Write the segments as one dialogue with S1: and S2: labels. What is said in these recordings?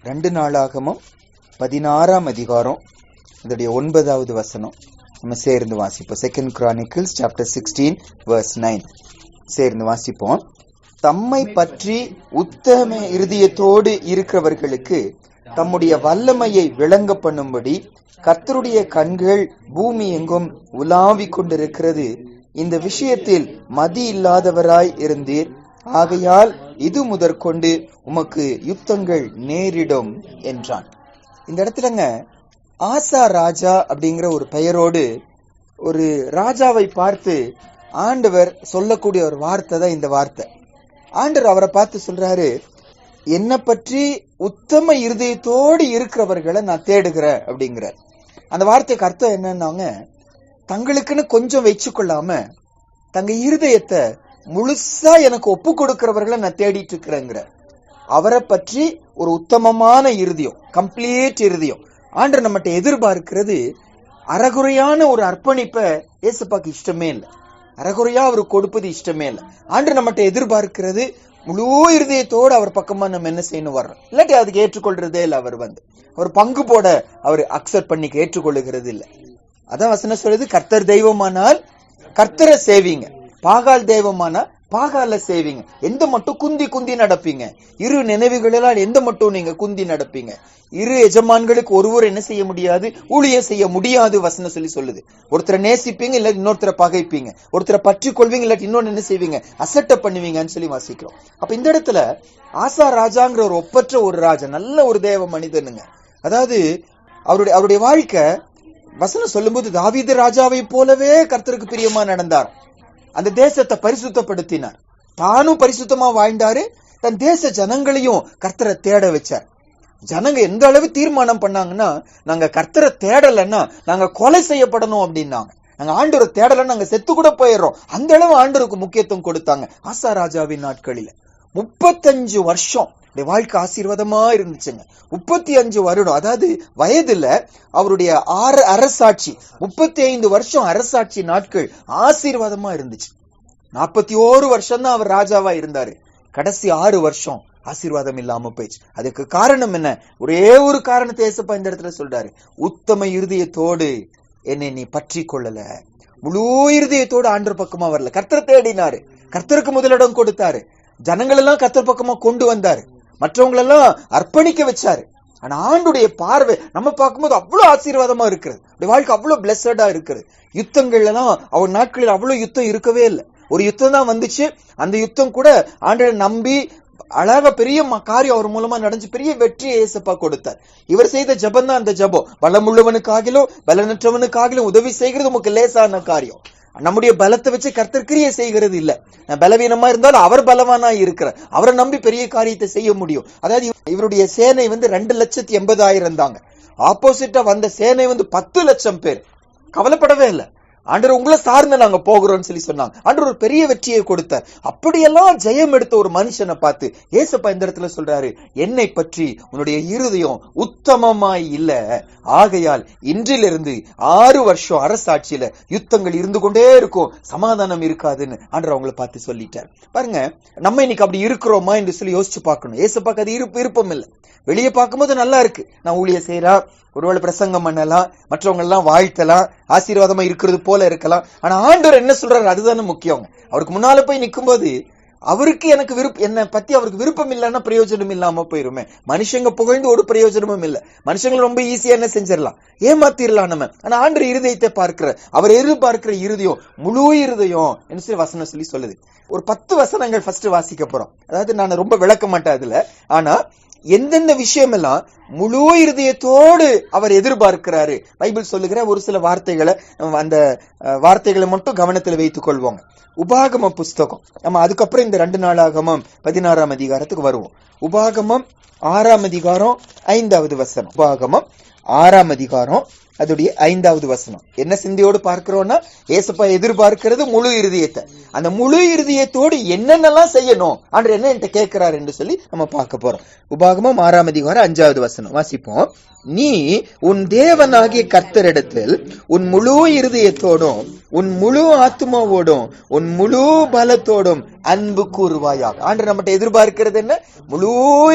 S1: 2 நாளாகமம் 16ஆம் அதிகாரம் இதோடைய 9வது வசனம் நம்ம சேர்ந்து வாசிப்போம். 2 Chronicles chapter 16 verse 9 சேர்ந்து வாசிப்போம். தம்மை பற்றி உத்தம இருதயத்தோடு இருக்கிறவர்களுக்கு தம்முடைய வல்லமையை விளங்க பண்ணும்படி கர்த்தருடைய கண்கள் பூமி எங்கும் உலாவிக் கொண்டிருக்கிறது. இந்த விஷயத்தில் மதி இல்லாதவராய் இருந்தீர். ஆகையால் இது முதற்கொண்டு உமக்கு யுத்தங்கள் நேரிடும் என்றான். இந்த இடத்துலங்க ஆசா ராஜா அப்படிங்கிற ஒரு பெயரோடு ஒரு ராஜாவை பார்த்து ஆண்டவர் சொல்லக்கூடிய ஒரு வார்த்தை தான் இந்த வார்த்தை. ஆண்டவர் அவரை பார்த்து சொல்றாரு, என்னை பற்றி உத்தம இருதயத்தோடு இருக்கிறவர்களை நான் தேடுகிறேன் அப்படிங்கிறார். அந்த வார்த்தைக்கு அர்த்தம் என்னன்னாங்க, தங்களுக்குன்னு கொஞ்சம் வச்சுக்கொள்ளாம தங்க இருதயத்தை முழுசா எனக்கு ஒப்பு கொடுக்கிறவர்களை நான் தேடிட்டு இருக்கிறேங்கிற அவரை பற்றி ஒரு உத்தமமான இருதயம், கம்ப்ளீட் இருதயம். ஆண்டவர் நம்மகிட்ட எதிர்பார்க்கிறது அறகுறையான ஒரு அர்ப்பணிப்பை ஏசப்பாக்கு இஷ்டமே இல்லை. அறகுறையா அவர் கொடுப்பது இஷ்டமே இல்லை. ஆண்டவர் நம்மகிட்ட எதிர்பார்க்கிறது முழு இருதயத்தோடு அவர் பக்கமா நம்ம என்ன செய்யணும் வர்றோம். இல்லாட்டி அதுக்கு ஏற்றுக்கொள்றதே இல்லை. அவர் பங்கு போட அவர் அக்செப்ட் பண்ணிக்க ஏற்றுக்கொள்ளுகிறது இல்லை. அதான் வசனம் சொல்றது, கர்த்தர் தெய்வமானால் கர்த்தரை சேவிங்க, பாகால் தெய்வமானா பாகால சேவிங்க. எந்த மட்டும் குந்தி நடப்பீங்க? இரு நினைவுகளால் எந்த மட்டும் நீங்க குந்தி நடப்பீங்க? இரு எஜமான்களுக்கு ஒருவர் என்ன செய்ய முடியாது, ஊழியம் செய்ய முடியாது வசனம் சொல்லுது. ஒருத்தரை நேசிப்பீங்க, இல்ல இன்னொருத்தரை பகைப்பீங்க. ஒருத்தரை பற்றி கொள்வீங்க, இல்லாட்டி இன்னொன்னு என்ன செய்வீங்க, அசட்டை பண்ணுவீங்கன்னு சொல்லி வாசிக்கிறோம். அப்ப இந்த இடத்துல ஆசா ராஜாங்கிற ஒரு ஒப்பற்ற ஒரு ராஜா, நல்ல ஒரு தேவ மனிதனுங்க. அதாவது அவருடைய வாழ்க்கை வசனம் சொல்லும்போது தாவீது ராஜாவை போலவே கர்த்தருக்கு பிரியமா நடந்தார். அந்த தேசத்தை பரிசுத்தப்படுத்தினார், தானும் பரிசுத்தமா வாழ்ந்தாரு, தன் தேச ஜனங்களையும் கர்த்தரை தேட வச்சார். ஜனங்க எந்த அளவு தீர்மானம் பண்ணாங்கன்னா, நாங்க கர்த்தரை தேடலைன்னா நாங்க கொலை செய்யப்படணும் அப்படின்னாங்க. நாங்க ஆண்டவரை தேடலைன்னா நாங்க செத்து கூட போயிடுறோம். அந்த அளவு ஆண்டவருக்கு முக்கியத்துவம் கொடுத்தாங்க ஆசா ராஜாவின் நாட்களில. 35 வருஷம் வாழ்க்கை ஆசீர்வாதமா இருந்துச்சுங்க. 35 வருடம், அதாவது வயதுல அவருடைய அரசாட்சி 35 வருஷம் அரசாட்சி நாட்கள் ஆசீர்வாதமா இருந்துச்சு. 41 வருஷம் தான் அவர் ராஜாவா இருந்தாரு. கடைசி 6 வருஷம் ஆசீர்வாதம் இல்லாம போயிடுச்சு. அதுக்கு காரணம் என்ன? ஒரே ஒரு காரணத்தை ஏசப்பா இந்த இடத்துல சொல்றாரு, உத்தம இருதயத்தோடு என்னை நீ பற்றி கொள்ளல. முழு இருதயத்தோடு ஆண்டவர் பக்கமா வரல. கர்த்தரை தேடினாரு, கர்த்தருக்கு முதலிடம் கொடுத்தாரு, ஜனங்கள் எல்லாம் கர்த்தர் பக்கமா கொண்டு வந்தாரு, மற்றவங்களெல்லாம் அர்ப்பணிக்க வச்சாரு. ஆனா ஆண்டுடைய பார்வை நம்ம பார்க்கும்போது அவ்வளவு ஆசீர்வாதமா இருக்கிறது. வாழ்க்கை அவ்வளவு பிளஸடா இருக்கிறது. யுத்தங்கள்ல எல்லாம் அவர் நாட்களில் அவ்வளவு யுத்தம் இருக்கவே இல்லை. ஒரு யுத்தம் தான் வந்துச்சு. அந்த யுத்தம் கூட ஆண்டவரை நம்பி அழகா பெரிய காரியம் அவர் மூலமா நடந்து பெரிய வெற்றியை ஏசப்பா கொடுத்தார். இவர் செய்த ஜபம் தான் அந்த ஜபம். பலமுள்ளவனுக்காகிலும் பலனற்றவனுக்காகிலும் உதவி செய்கிறது உமக்கு லேசான காரியம். நம்முடைய பலத்தை வச்சு கர்த்தர் கிரியை செய்கிறது இல்ல. நான் பலவீனமா இருந்தாலும் அவர் பலவானா இருக்கிறார். அவரை நம்பி பெரிய காரியத்தை செய்ய முடியும். அதாவது இவருடைய சேனை 2,80,000 தாங்க. ஆப்போசிட்டா வந்த சேனை 10 லட்சம் பேர். கவலைப்படவே இல்லை. ஆண்டவர் உங்களை சார்ந்து நாங்க போகிறோம்னு சொல்லி சொன்னாங்க. ஆண்டவர் ஒரு பெரிய வெற்றியை கொடுத்தார். அப்படியெல்லாம் ஜெயம் எடுத்த ஒரு மனுஷனை பார்த்து ஏசப்பா இந்த இடத்துல சொல்றாரு, என்னை பற்றி உன்னுடைய இருதயம் உத்தமமாய் இல்ல. ஆகையால் இன்றிலிருந்து 6 வருஷம் அரசாட்சியில யுத்தங்கள் இருந்து கொண்டே இருக்கும், சமாதானம் இருக்காதுன்னு ஆண்டவர் அவங்களை பார்த்து சொல்லிட்டார். பாருங்க, நம்ம இன்னைக்கு அப்படி இருக்கிறோமா என்று சொல்லி யோசிச்சு பார்க்கணும். ஏசப்பாக்கு அது விருப்பம் இல்லை. வெளியே பார்க்கும்போது நல்லா இருக்கு, நான் ஊழியம் செய்யலாம், ஒருவேளை பிரசங்கம் பண்ணலாம், மற்றவங்க எல்லாம் வாழ்த்தலாம், ஆசீர்வாதமா இருக்கிறது போல இருக்கலாம். ஆனா ஆண்டவர் என்ன சொல்றாரு அதுதானே முக்கியம். அவருக்கு முன்னால போய் நிற்கும் போது அவருக்கு என்னை பத்தி அவருக்கு விருப்பம் இல்லைன்னா பிரயோஜனம் இல்லாம போயிருமே. மனுஷங்க புகழ்ந்து ஒரு பிரயோஜனமும் இல்லை. மனுஷங்க ரொம்ப ஈஸியா என்ன செஞ்சிடலாம், ஏமாத்திரலாம் நம்ம. ஆனா ஆண்டவர் இருதயத்தை பார்க்கிற, அவர் எதிர்பார்க்கிற இருதயம் முழு இருதயம் என்ன சொல்லி வசனம் சொல்லி சொல்லுது. ஒரு 10 வசனங்கள் ஃபர்ஸ்ட் வாசிக்க போறோம். அதாவது நான் ரொம்ப விளக்க மாட்டேன் அதுல. ஆனா எந்தெந்த விஷயம் எல்லாம் முழு இருதயத்தோடு அவர் எதிர்பார்க்கிறாரு பைபிள் சொல்லுகிற ஒரு சில வார்த்தைகளை, அந்த வார்த்தைகளை மட்டும் கவனத்தில் வைத்துக் கொள்வோங்க. உபாகம புஸ்தகம், நம்ம அதுக்கப்புறம் இந்த 2 நாளாகமம் 16ஆம் அதிகாரத்துக்கு வருவோம். உபாகமம் 6ஆம் அதிகாரம் 5வது வசனம். உபாகமம் 6ஆம் அதிகாரம் அதோடைய 5வது வசனம். என்ன சிந்தையோடு பார்க்கிறோம்னா, ஏசப்பா எதிர்பார்க்கிறது முழு இருதயத்தை. அந்த முழு இருதயத்தோடு என்னென்னலாம் செய்யணும் ஆண்டவர் என்ன என்கிட்ட கேட்கிறார் என்று சொல்லி நம்ம பார்க்க போறோம். உபாகமம் 6ஆம் அதிகாரம் 5வது வசனம் வாசிப்போம். நீ உன் தேவனாகிய கர்த்தரிடத்தில் உன் முழு இருதயத்தோடும் உன் முழு ஆத்மாவோடும் உன் முழு பலத்தோடும் அன்பு கூறுவாயாக. ஆண்டவர் நம்மகிட்ட எதிர்பார்க்கிறது என்ன? முழு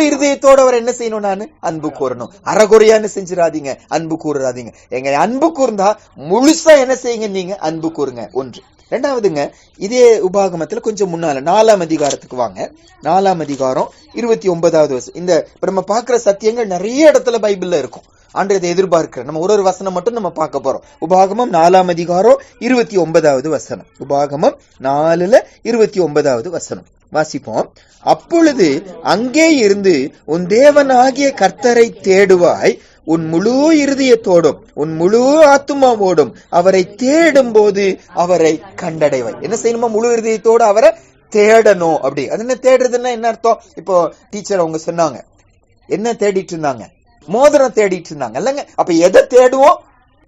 S1: இருதயத்தோட அவர் என்ன செய்யணும்? நான் அன்பு கூறணும். அறகுறையான்னு செஞ்சிடாதீங்க, அன்பு கூறாதீங்க. எங்க அன்பு கூர்ந்தா முழுசா என்ன செய்யுங்க? நீங்க அன்பு கூறுங்க. ஒன்று. ரெண்டாவதுங்க, இதே உபாகமத்துல கொஞ்சம் முன்னால 4ஆம் அதிகாரத்துக்கு வாங்க. 4ஆம் அதிகாரம் 29வது வசனம். இந்த இப்ப நம்ம பார்க்கிற சத்தியங்கள் நிறைய இடத்துல பைபிள்ல இருக்கும். ஆண்டவர் இதை எதிர்பார்க்கிற நம்ம ஒரு வசனம் மட்டும் நம்ம பார்க்க போறோம். உபாகமம் 4ஆம் அதிகாரம் 29வது வசனம். உபாகமம் 4:29 வசனம் வாசிப்போம். அப்பொழுது அங்கே இருந்து உன் தேவனாகிய கர்த்தரை தேடுவாய், உன் முழு இருதயத்தோடும் உன் முழு ஆத்துமாவோடும் அவரை தேடும் போது அவரை கண்டடைவாய். என்ன செய்யணுமா? முழு இருதயத்தோடு அவரை தேடணும். அப்படி அது என்ன தேடுறதுன்னா என்ன அர்த்தம்? இப்போ டீச்சர் அவங்க சொன்னாங்க, என்ன தேடிட்டு இருந்தாங்க? மோதிரம் தேடிட்டு இருந்தாங்க இல்லைங்க. அப்ப எதை தேடுவோம்?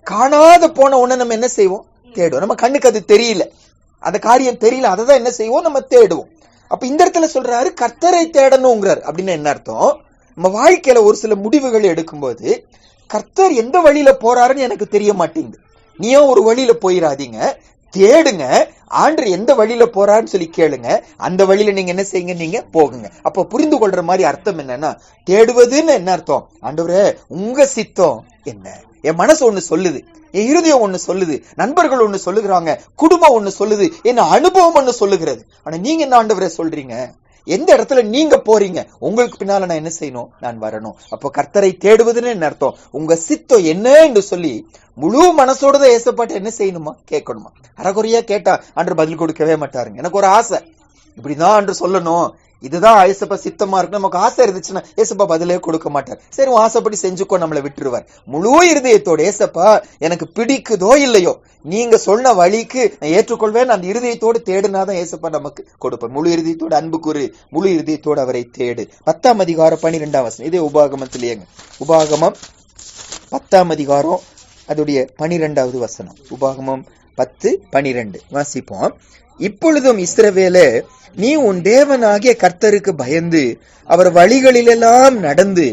S1: காணாத போன உடனே நம்ம என்ன செய்வோம்? தேடுவோம். நம்ம கண்ணுக்கு அது தெரியல, அந்த காரியம் தெரியல, அததான் என்ன செய்வோம்? நம்ம தேடுவோம். அப்ப இந்த இடத்துல சொல்றாரு கர்த்தரை தேடணுங்கிறார். அப்படின்னு என்ன அர்த்தம்? நம்ம வாழ்க்கையில ஒரு சில முடிவுகள் எடுக்கும்போது கர்த்தர் எந்த வழியில போறாருன்னு எனக்கு தெரிய மாட்டேங்குது. நீயோ ஒரு வழியில போயிடாதீங்க, தேடுங்க. ஆண்டவர் எந்த வழியில போறாருன்னு சொல்லி கேளுங்க. அந்த வழியில நீங்க என்ன செய்யுங்க? நீங்க போகுங்க. அப்ப புரிந்து கொள்ற மாதிரி அர்த்தம் என்னன்னா, தேடுவதுன்னு என்ன அர்த்தம்? ஆண்டவரே உங்க சித்தம் என்ன? என் மனசு ஒண்ணு சொல்லுது, என் இருதயம் ஒண்ணு சொல்லுது, நண்பர்கள் ஒண்ணு சொல்லுகிறாங்க, குடும்பம் ஒண்ணு சொல்லுது, என்ன அனுபவம் ஒண்ணு சொல்லுகிறது. ஆனா நீங்க என்ன ஆண்டவரே சொல்றீங்க? எந்த இடத்துல நீங்க போறீங்க? உங்களுக்கு பின்னால நான் என்ன செய்யணும்? நான் வரணும். அப்போ கர்த்தரை தேடுவதுன்னு என்ன அர்த்தம்? உங்க சித்தம் என்ன என்று சொல்லி முழு மனசோட ஏசப்பாட்ட என்ன செய்யணுமா? கேட்கணுமா? அறகுறையா கேட்டா ஆண்டவர் பதில் கொடுக்கவே மாட்டாருங்க. எனக்கு ஒரு ஆசை, இப்படிதான் ஆண்டவர் சொல்லணும், இதுதான் ஏசப்பா சித்தமா இருக்கு. நமக்கு ஆசை இருந்துச்சுன்னா ஏசப்பா பதிலே கொடுக்க மாட்டார். சரி உன் ஆசைப்படி செஞ்சுக்கோ, நம்மளை விட்டுருவார். முழு இருதயத்தோட ஏசப்பா எனக்கு பிடிக்குதோ இல்லையோ, நீங்க சொன்ன வழிக்கு நான் ஏற்றுக்கொள்வேன், அந்த இருதயத்தோடு தேடுனாதான் ஏசப்பா நமக்கு கொடுப்பார். முழு இருதயத்தோடு அன்பு கூறு, முழு இருதயத்தோடு அவரை தேடு. 10ஆம் அதிகாரம் 12ஆம் வசனம். இதே உபாகமத்திலேங்க. உபாகமம் 10ஆம் அதிகாரம் அதோடைய 12வது வசனம். உபாகமம் 10:12 வாசிப்போம். இப்பொழுதும் இஸ்ரவேலே, நீ உன் தேவனாகிய கர்த்தருக்கு பயந்து அவர் வழிகளிலெல்லாம் நடந்து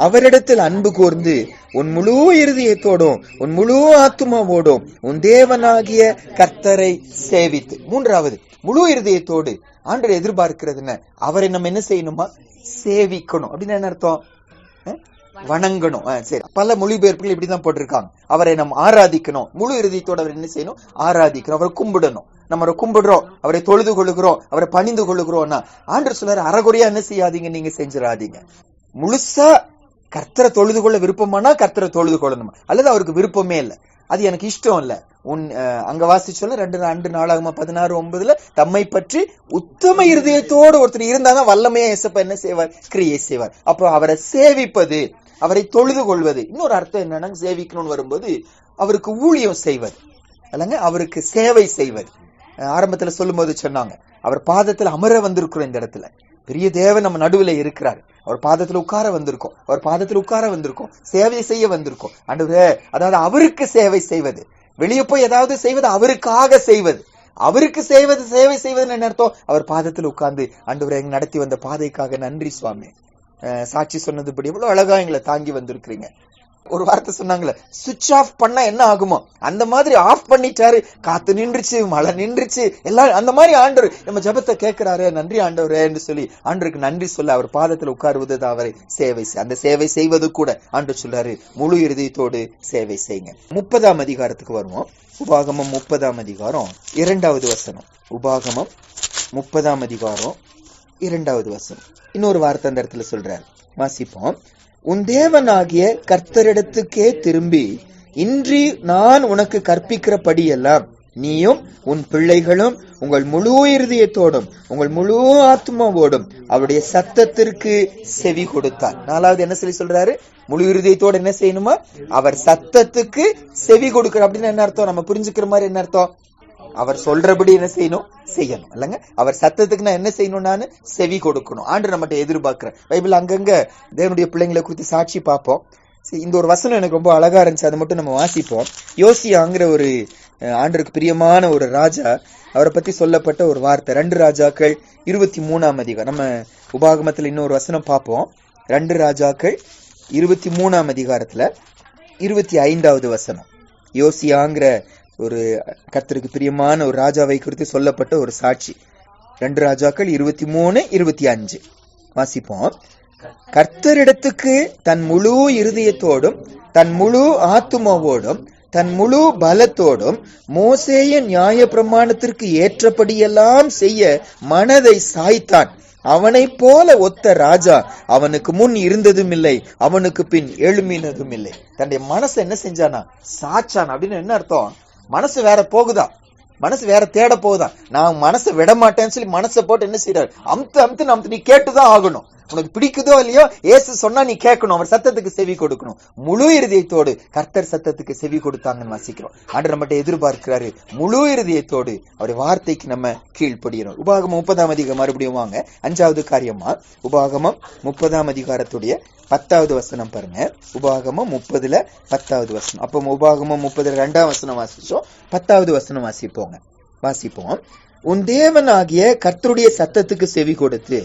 S1: அவரிடத்தில் அன்பு கூர்ந்து உன் முழு இருதயத்தோடும் உன் முழு ஆத்துமாவோடும் உன் தேவனாகிய கர்த்தரை சேவித்து. 3வது, முழு இருதயத்தோடு ஆண்டவர் எதிர்பார்க்கிறதுன்னு அவரை நம்ம என்ன செய்யணுமா? சேவிக்கணும். அப்படின்னு என்ன அர்த்தம்? வணங்கணும். சரி, பல மொழிபெயர்ப்புகள் இப்படிதான் போட்டிருக்காங்க. அவரை நம்ம ஆராதிக்கணும். முழு இருதயத்தோடு அவர் என்ன செய்யணும்? ஆராதிக்கணும். அவரை கும்பிடணும். நம்ம அவரை கும்பிடுறோம், அவரை தொழுது கொள்ளுகிறோம், அவரை பணிந்து கொள்ளுகிறோம்னா ஆண்டவர் சொல்றாரு அறகுறையா என்ன செய்யாதீங்க, நீங்க செஞ்சிடாதீங்க. முழுசா கர்த்தரை தொழுது கொள்ள விருப்பமானா கர்த்தரை தொழுது கொள்ளணுமா? அல்லது அவருக்கு விருப்பமே இல்லை, அது எனக்கு இஷ்டம் இல்ல, அங்க வாசிச்சோல்ல 2 நாளாகமம் 16:9 தம்மை பற்றி உத்தம இருதயத்தோடு ஒருத்தர் இருந்தாதான் வல்லமையா ஏசப்பா என்ன செய்வார்? கிரியை செய்வார். அப்போ அவரை சேவிப்பது, அவரை தொழுது கொள்வது. இன்னொரு அர்த்தம் என்னன்னா, சேவிக்கணும்னு வரும்போது அவருக்கு ஊழியம் செய்வது அல்லங்க, அவருக்கு சேவை செய்வது. ஆரம்பத்துல சொல்லும் போது சொன்னாங்க, அவர் பாதத்துல அமர வந்திருக்கிறோம். இந்த இடத்துல பெரிய தேவன் நம்ம நடுவில் இருக்கிறார். அவர் பாதத்துல உட்கார வந்திருக்கோம், அவர் பாதத்துல உட்கார வந்திருக்கோம், சேவை செய்ய வந்திருக்கோம். ஆண்டவரே, அதாவது அவருக்கு சேவை செய்வது, வெளியே போய் ஏதாவது செய்வது, அவருக்காக செய்வது. அவருக்கு செய்வது, சேவை செய்வதுன்னு என்ன அர்த்தம்? அவர் பாதத்துல உட்கார்ந்து ஆண்டவரே எங்க நடத்தி வந்த பாதைக்காக நன்றி சுவாமி. சாட்சி சொன்னதுபடி எவ்வளவு அழகா எங்களை தாங்கி வந்திருக்கிறீங்க. ஒரு வார்த்தை சொன்னாங்களே, சுவிட்ச் ஆஃப் பண்ணா என்ன ஆகுமோ அந்த மாதிரி ஆஃப் பண்ணிட்டாரு. காத்து நின்றுச்சு, மழை நின்றுச்சு, எல்லாம் அந்த மாதிரி ஆண்டவர் நம்ம ஜெபத்தை கேட்கிறாரு. நன்றி ஆண்டவரே என்று சொல்லி ஆண்டவருக்கு நன்றி சொல்ல அவர் பாதத்தில் உட்காருவது அவரை சேவை. அந்த சேவை செய்வது கூட ஆண்டவர் சொல்றாரு முழு இருதயத்தோடு சேவை செய்யுங்க. 30ஆம் அதிகாரத்துக்கு வருவோம். உபாகமம் 30ஆம் அதிகாரம் 2வது வசனம். உபாகமம் 30ஆம் அதிகாரம் 2வது வசனம். இன்னொரு வார்த்தை அந்த இடத்துல சொல்றாரு, வாசிப்போம். உன் தேவனாகிய கர்த்தரிடத்துக்கே திரும்பி இன்றி நான் உனக்கு கற்பிக்கிறபடி எல்லாம் நீயும் உன் பிள்ளைகளும் உங்கள் முழு இருதயத்தோடும் உங்கள் முழு ஆத்மாவோடும் அவருடைய சத்தத்திற்கு செவி கொடுத்தார். 4வது என்ன சொல்லி சொல்றாரு? முழு இருதயத்தோடு என்ன செய்யணுமா? அவர் சத்தத்துக்கு செவி கொடுக்கிற. அப்படின்னு என்ன அர்த்தம்? நம்ம புரிஞ்சுக்கிற மாதிரி என்ன அர்த்தம்? அவர் சொல்றபடி என்ன செய்யணும்? செய்யணும் இல்லங்க. அவர் சத்தத்துக்கு நான் என்ன செய்யணும்? நான் செவி கொடுக்கணும். ஆண்டு நம்மகிட்ட எதிர்பார்க்கிறேன். பைபிள் அங்கங்க தேவனுடைய பிள்ளைங்களை குறித்து சாட்சி பார்ப்போம். இந்த ஒரு வசனம் எனக்கு ரொம்ப அழகா இருந்துச்சு, அதை மட்டும் நம்ம வாசிப்போம். யோசியாங்கிற ஒரு ஆண்டருக்கு பிரியமான ஒரு ராஜா, அவரை பத்தி சொல்லப்பட்ட ஒரு வார்த்தை 2 ராஜாக்கள் 23ஆம் அதிகாரம். நம்ம உபாகமத்துல இன்னொரு வசனம் பார்ப்போம். 2 ராஜாக்கள் 23ஆம் அதிகாரத்துல 25வது வசனம். யோசியாங்கிற ஒரு கர்த்தருக்கு பிரியமான ஒரு ராஜாவை குறித்து சொல்லப்பட்ட ஒரு சாட்சி. 2 ராஜாக்கள் 23-25 வாசிப்போம். கர்த்தரிடத்துக்கு தன் முழு இருதயத்தோடும் தன் முழு ஆத்துமாவோடும் தன் முழு பலத்தோடும் மோசேயின் நியாய பிரமாணத்திற்கு ஏற்றபடியெல்லாம் செய்ய மனதை சாய்த்தான். அவனை போல ஒத்த ராஜா அவனுக்கு முன் இருந்ததும் இல்லை, அவனுக்கு பின் எழும்பினதும் இல்லை. தன்னுடைய மனசை என்ன செஞ்சானா? சாச்சான். அப்படின்னு என்ன அர்த்தம்? மனசு வேற போகுதா, மனசு வேற தேட போகுதா. நான் மனசை விட மாட்டேன்னு சொல்லி மனசை போட்டு என்ன செய்யறாரு? அமுத்து நீ கேட்டுதான் ஆகணும். உனக்கு பிடிக்குதோ இல்லையோ, ஏசு சொன்னா நீ கேட்கணும், அவர் சத்தத்துக்கு செவி கொடுக்கணும். முழு இருதயத்தோடு கர்த்தர் சத்தத்துக்கு செவி கொடுத்தாங்கன்னு வாசிக்கிறோம். ஆண்டவர் நம்மகிட்ட எதிர்பார்க்கிறாரு முழு இருதயத்தோடு அவருடைய வார்த்தைக்கு நம்ம கீழ்ப்படியணும். உபாகமம் 30ஆம் அதிகாரம் மறுபடியும் வாங்க. 5வது காரியமா உபாகமம் 30ஆம் அதிகாரத்துடைய 10வது வசனம் பாருங்க. உபாகமம் 30ல 10வது வசனம். அப்போ உபாகமம் 30ல 2ஆம் வசனம் வாசிச்சோம், 10வது வசனம் வாசிப்போம். உன் தேவனாகிய கர்த்தருடைய சத்தத்துக்கு செவி கொடுத்து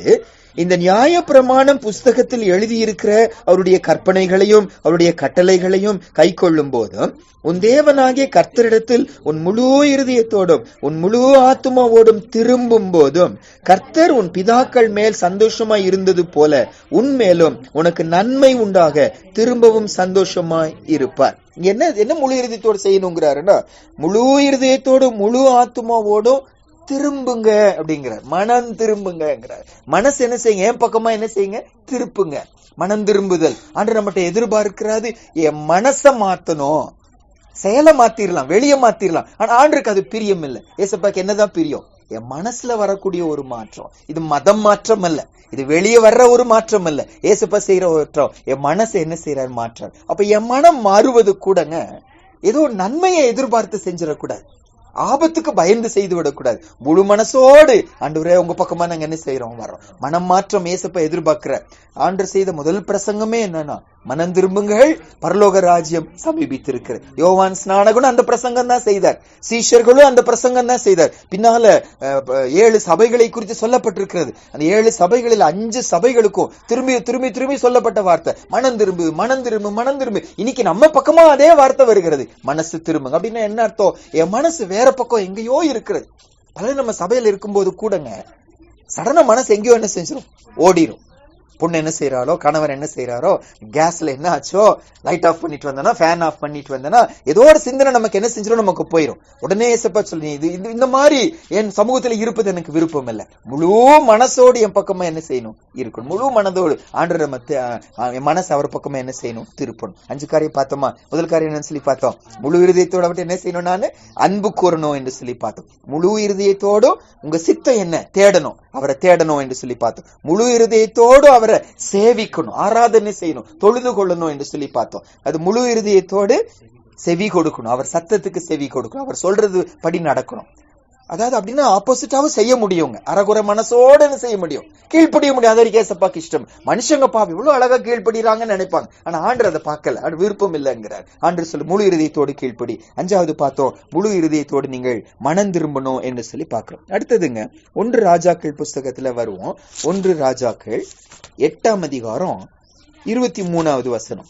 S1: இந்த நியாய பிரமாணம் புஸ்தகத்தில் எழுதியிருக்கிற அவருடைய கற்பனைகளையும் அவருடைய கட்டளைகளையும் கை கொள்ளும் போதும், உன் தேவனாகிய கர்த்தரிடத்தில் உன் முழு இருதயத்தோடும் உன் முழு ஆத்துமாவோடும் திரும்பும் போதும், கர்த்தர் உன் பிதாக்கள் மேல் சந்தோஷமாய் இருந்தது போல உன்மேலும் உனக்கு நன்மை உண்டாக திரும்பவும் சந்தோஷமாய் இருப்பார். என்ன முழு இருதயத்தோடு செய்யணுங்கிறாருன்னா, முழு இருதயத்தோடும் முழு ஆத்துமாவோடும் திரும்புங்க அப்படிங்கிறார். மனம் திரும்புங்கிறார். மனசு என்ன செய்யுங்க? என் பக்கமா என்ன செய்யுங்க? திருப்புங்க. மனம் திரும்புதல் ஆண்டு நம்மகிட்ட எதிர்பார்க்கிறாரு. என் மனசை மாத்தணும். செயலை மாத்திரலாம், வெளியே மாத்திரலாம், ஆனா ஆண்டுக்கு அது பிரியம் இல்லை. ஏசப்பாக்கு என்னதான் பிரியம்? என் மனசுல வரக்கூடிய ஒரு மாற்றம். இது மதம் மாற்றம் அல்ல, இது வெளியே வர்ற ஒரு மாற்றம் அல்ல, ஏசப்பா செய்யற மாற்றம். என் மனசை என்ன செய்யறாரு? மாற்றம். அப்ப என் மனம் மாறுவது கூடங்க ஏதோ நன்மையை எதிர்பார்த்து செஞ்சிடக்கூடாது, ஆபத்துக்கு பயந்து செய்து விடக்கூடாது. முழு மனசோடு ஆண்டவரே உங்க பக்கமா நாங்க என்ன செய்யறோம்? வரோம். மனம் மாற்றம் ஏசப்ப எதிர்பார்க்கிற. ஆண்டவர் செய்த முதல் பிரசங்கமே என்னன்னா, மனம் திரும்புங்கள், பரலோக ராஜ்யம் சமீபித்திருக்கிறது. யோவான் ஸ்நானகனும் அந்த பிரசங்கம் தான் செய்தார், சீஷர்களும் அந்த பிரசங்கம் தான் செய்தார். பின்னால 7 சபைகளை குறித்து சொல்லப்பட்டிருக்கிறது. அந்த 7 சபைகளில் 5 சபைகளுக்கும் திரும்பி திரும்பி திரும்பி சொல்லப்பட்ட வார்த்தை மனம் திரும்பு, மனம் திரும்பு, மனம் திரும்பு. இன்னைக்கு நம்ம பக்கமா அதே வார்த்தை வருகிறது, மனசு திரும்புங்க. அப்படின்னா என்ன அர்த்தம்? என் மனசு வேற பக்கம் எங்கேயோ இருக்கிறது. பல நம்ம சபையில இருக்கும்போது கூடங்க சடனா மனசு எங்கேயோ என்ன செஞ்சிடும்? ஓடிடும். பொண்ணு என்ன செய்யறாளோ, கணவர் என்ன செய்யறாரோ, கேஸ்ல என்ன ஆச்சோ, லைட் ஆஃப் பண்ணிட்டு வந்தனா, ஃபேன் ஆஃப் பண்ணிட்டு வந்தனா, ஏதோ ஒரு சிந்தனை நமக்கு என்ன செஞ்சிடும்? நமக்கு போயிடும். உடனே ஏசப்பா சொல்லி, இந்த மாதிரி என் சமூகத்துல இருப்பது எனக்கு விருப்பம் இல்லை. முழு மனசோடு என் பக்கமா என்ன செய்யணும்? இருக்கணும். முழு மனதோடு ஆண்டவர் என் மனசு அவர் பக்கமா என்ன செய்யணும்? திருப்பணும். 5 காரியம் பார்த்தோமா? முதல் காரியம் என்னன்னு சொல்லி பார்த்தோம், முழு இருதயத்தோட விட்டு என்ன செய்யணும்? நான் அன்பு கூறணும் என்று சொல்லி பார்த்தோம். முழு இருதயத்தோடும் உங்க சித்தம் என்ன? தேடணும், அவரை தேடணும் என்று சொல்லி பார்த்தோம். முழு இருதயத்தோடு அவரை சேவிக்கணும், ஆராதனை செய்யணும், தொழுது கொள்ளணும் என்று சொல்லி பார்த்தோம். அது முழு இருதயத்தோடு செவி கொடுக்கணும், அவர் சத்தத்துக்கு செவி கொடுக்கணும், அவர் சொல்றது படி நடக்கணும். அதாவது அப்படின்னா ஆப்போசிட்டாவும் செய்ய முடியுங்க. அறகுறை மனசோட செய்ய முடியும், கீழ்ப்படிய முடியும். அது வரைக்கும் ஏசப்பாக்கு இஷ்டம். மனுஷங்க பாவி இவ்வளவு அழகா கீழ்படுறாங்கன்னு நினைப்பாங்க, ஆனா ஆண்டர் அதை பார்க்கல, அது விருப்பம் இல்லைங்கிறார். ஆண்டர் சொல்லு முழு இருதயத்தோடு கீழ்ப்படி. 5வது பார்த்தோம், முழு இருதயத்தோடு நீங்கள் மனம் திரும்பணும் என்று சொல்லி பார்க்கிறோம். அடுத்ததுங்க 1 ராஜாக்கள் புஸ்தகத்துல வருவோம். 1 ராஜாக்கள் 8ஆம் அதிகாரம் 23வது வசனம்.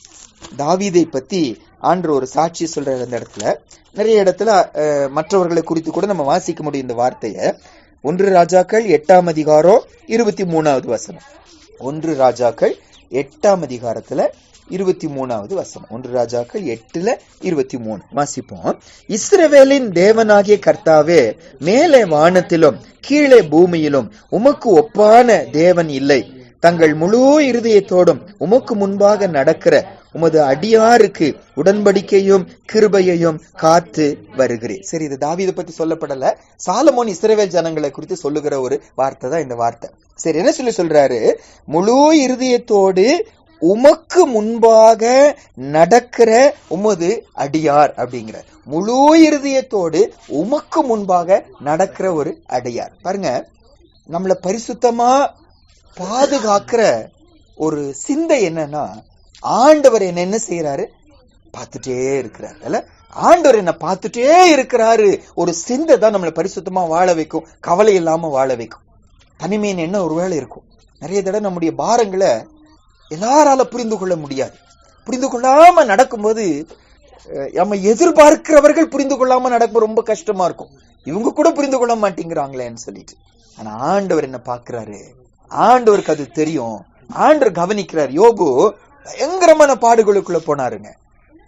S1: தாவீதை பத்தி ஆண்டவர் ஒரு சாட்சி சொல்ற அந்த இடத்துல, நிறைய இடத்துல மற்றவர்களை குறித்து கூட நம்ம வாசிக்க முடியும் இந்த வார்த்தைய. 1 ராஜாக்கள் 8ஆம் அதிகாரம் 23வது வசனம். 1 ராஜாக்கள் 8ஆம் அதிகாரத்துல 23வது வசனம். 1 ராஜாக்கள் 8:23 வாசிப்போம். இஸ்ரவேலின் தேவனாகிய கர்த்தாவே, மேலே வானத்திலும் கீழே பூமியிலும் உமக்கு ஒப்பான தேவன் இல்லை. தங்கள் முழு இருதயத்தோடும் உமக்கு முன்பாக நடக்கிற உமது அடியாருக்கு உடன்படிக்கையும் கிருபையையும் காத்து வருகிறேன். சரி, இது தாவீதை பத்தி சொல்லப்படல, சாலமோன் இஸ்ரவேல் ஜனங்களை குறித்து சொல்லுகிற ஒரு வார்த்தை தான் இந்த வார்த்தை. சரி, என்ன சொல்றாரு? முழு இருதயத்தோடு உமக்கு முன்பாக நடக்கிற உமது அடியார் அப்படிங்கிற. முழு இருதயத்தோடு உமக்கு முன்பாக நடக்கிற ஒரு அடியார். பாருங்க, நம்மளை பரிசுத்தமா பாதுகாக்கிற ஒரு சிந்தை என்னன்னா, ஆண்டவர் என்ன செய்யறாரு? பார்த்துட்டே இருக்கிறாரு. அல்ல, ஆண்டவர் என்ன பார்த்துட்டே இருக்கிறாரு. ஒரு சிந்தை தான் நம்மளை பரிசுத்தமா வாழ வைக்கும், கவலை இல்லாம வாழ வைக்கும். தனிமையின் என்ன ஒருவேளை இருக்கும். நிறைய தடவை நம்முடைய பாரங்களை எல்லாரால புரிந்து கொள்ள முடியாது. புரிந்து கொள்ளாம நடக்கும்போது நம்ம எதிர்பார்க்கிறவர்கள் புரிந்து கொள்ளாம நடக்கும் ரொம்ப கஷ்டமா இருக்கும். இவங்க கூட புரிந்து கொள்ள மாட்டேங்கிறாங்களேன்னு சொல்லிட்டு. ஆனா ஆண்டவர் என்ன பார்க்கிறாரு, ஆண்டவருக்கு அது தெரியும். ஆண்டவர் கவனிக்கிறார். யோபு பயங்கரமான பாடுகளுக்குள்ள போனாருங்க.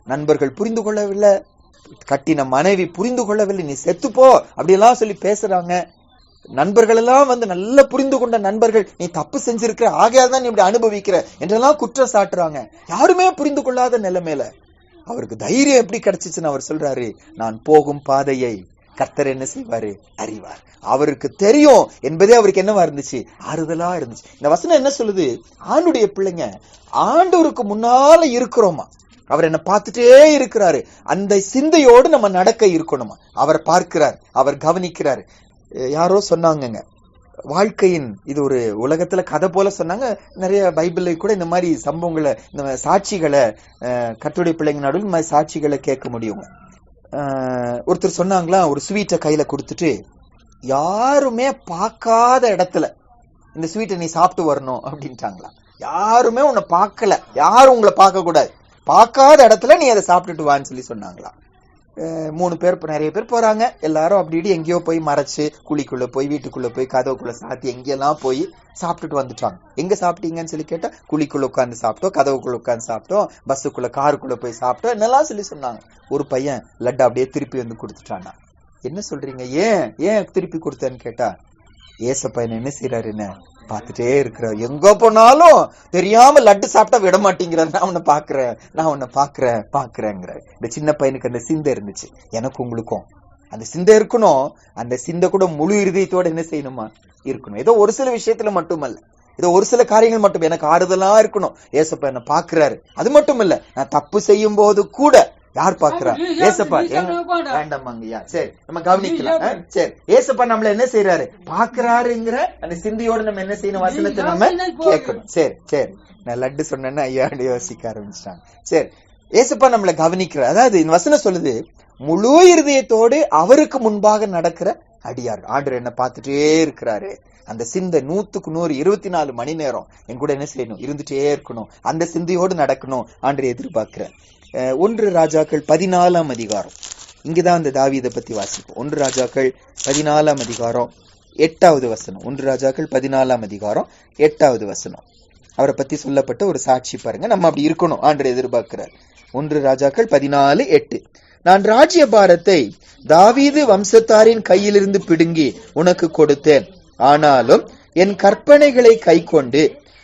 S1: நண்பர்கள் புரிந்து கொள்ளவில்லை, கட்டின மனைவி புரிந்து கொள்ளவில்லை, நீ செத்துப்போ அப்படியெல்லாம் சொல்லி பேசுறாங்க. நண்பர்கள் எல்லாம் நல்ல புரிந்து கொண்ட நண்பர்கள், நீ தப்பு செஞ்சிருக்கிற, ஆகையால் தான் நீ இப்படி அனுபவிக்கிற என்றெல்லாம் குற்றம் சாட்டுறாங்க. யாருமே புரிந்து கொள்ளாத நிலைமையில அவருக்கு தைரியம் எப்படி கிடைச்சிச்சுன்னு அவர் சொல்றாரு, நான் போகும் பாதையை கர்த்தர் என்ன செய்வாரு? அறிவார். அவருக்கு தெரியும் என்பதே அவருக்கு என்னவா இருந்துச்சு? ஆறுதலா இருந்துச்சு. இந்த வசனம் என்ன சொல்லுது? ஆண்டுடைய பிள்ளைங்க ஆண்டவருக்கு முன்னால இருக்கிறோமா, அவர் என்ன பார்த்துட்டே இருக்கிறாரு, அந்த சிந்தையோடு நம்ம நடக்க இருக்கணுமா. அவர் பார்க்கிறார், அவர் கவனிக்கிறாரு. யாரோ சொன்னாங்கங்க, வாழ்க்கையின் இது ஒரு உலகத்துல கதை போல சொன்னாங்க. நிறைய பைபிள்ல கூட இந்த மாதிரி சம்பவங்களை, இந்த சாட்சிகளை, கர்த்தருடைய பிள்ளைங்க நடுவில் இந்த மாதிரி சாட்சிகளை கேட்க முடியுங்க. ஒருத்தர் சொன்னாங்களா, ஒரு ஸ்வீட்டை கையில கொடுத்துட்டு, யாருமே பார்க்காத இடத்துல இந்த ஸ்வீட்டை நீ சாப்பிட்டு வரணும் அப்படின்ட்டாங்களா. யாருமே உன்னை பார்க்கல, யாரும் உங்களை பார்க்க கூடாது, பார்க்காத இடத்துல நீ அதை சாப்பிட்டுட்டு வான்னு சொல்லி சொன்னாங்களா. 3 பேர், நிறைய பேர் போறாங்க. எல்லாரும் அப்படி இப்படி எங்கேயோ போய் மறைச்சு, குழிக்குள்ள போய், வீட்டுக்குள்ள போய், கதவுக்குள்ள சாத்தி, எங்கெல்லாம் போய் சாப்பிட்டுட்டு வந்துட்டாங்க. எங்க சாப்பிட்டீங்கன்னு சொல்லி கேட்டா, குழிக்குள்ள உட்காந்து சாப்பிட்டோம், கதவுக்குள்ள உட்காந்து சாப்பிட்டோம், பஸ்ஸுக்குள்ள, காருக்குள்ள போய் சாப்பிட்டோம், என்னெல்லாம் சொல்லி சொன்னாங்க. ஒரு பையன் லட்டு அப்படியே திருப்பி வந்து கொடுத்துட்டானா. என்ன சொல்றீங்க, ஏன் திருப்பி கொடுத்தேன்னு கேட்டா, ஏசப்பா என்ன செய்யறாருன்னு பார்த்துட்டே இருக்கிறார். எங்க போனாலும் தெரியாம லட்டு சாப்பிட்டா விட மாட்டேங்கிறார். நான் உன்னை பாக்குறேங்கிற. இந்த சின்ன பையனுக்கு அந்த சிந்தை இருந்துச்சு. எனக்கு உங்களுக்கும் அந்த சிந்தை இருக்கணும். அந்த சிந்தை கூட முழு இருதயத்தோட என்ன செய்யணுமா இருக்கணும். ஏதோ ஒரு சில விஷயத்துல மட்டுமல்ல, ஏதோ ஒரு சில காரியங்கள் மட்டும் எனக்கு ஆறுதலா இருக்கணும். ஏசப்பா என்ன பாக்குறாரு. அது மட்டும் இல்ல, நான் தப்பு செய்யும் போது கூட யார் பாக்குறா? ஏசப்பா. வேண்டாமாங்கய்யா, சரி நம்ம கவனிக்கலாம். சரி, ஏசப்பா நம்மள என்ன செய்யறாரு? பாக்குறாருங்கிற அந்த சிந்தையோட நம்ம என்ன செய்யணும்? வசனத்தை நம்ம கேட்கணும். சரி, நான் லட்டு சொன்னேன்னா ஐயா யோசிக்க ஆரம்பிச்சிட்டாங்க. சரி, ஏசப்பா நம்மள கவனிக்கிறார். அதாவது இந்த வசனம் சொல்லுது, முழு இருதயத்தோடு அவருக்கு முன்பாக நடக்கிற அடியார். ஆண்டவர் என்ன பார்த்துட்டே இருக்கிறாரு. அந்த சிந்தை 100க்கு 100 24 மணி நேரம் என் கூட என்ன செய்யணும்? இருந்துட்டே இருக்கணும். அந்த சிந்தையோடு நடக்கணும் ஆண்டவர் எதிர்பார்க்கிறார். 1 ராஜாக்கள் 14ஆம் அதிகாரம், இங்கதான் அந்த தாவீதை பத்தி வாசிப்போம். 1 ராஜாக்கள் 14ஆம் அதிகாரம் 8வது வசனம். 1 ராஜாக்கள் 14ஆம் அதிகாரம் 8வது வசனம். அவரை பத்தி சொல்லப்பட்ட ஒரு சாட்சி பாருங்க. நம்ம அப்படி இருக்கணும் ஆண்டவர் எதிர்பார்க்கிறார். 1 ராஜாக்கள் 14:8. நான் ராஜ்ய பாரத்தை தாவீது வம்சத்தாரின் கையிலிருந்து பிடுங்கி உனக்கு கொடுத்தேன். ஆனாலும் என் கற்பனைகளை கைக்கொண்டு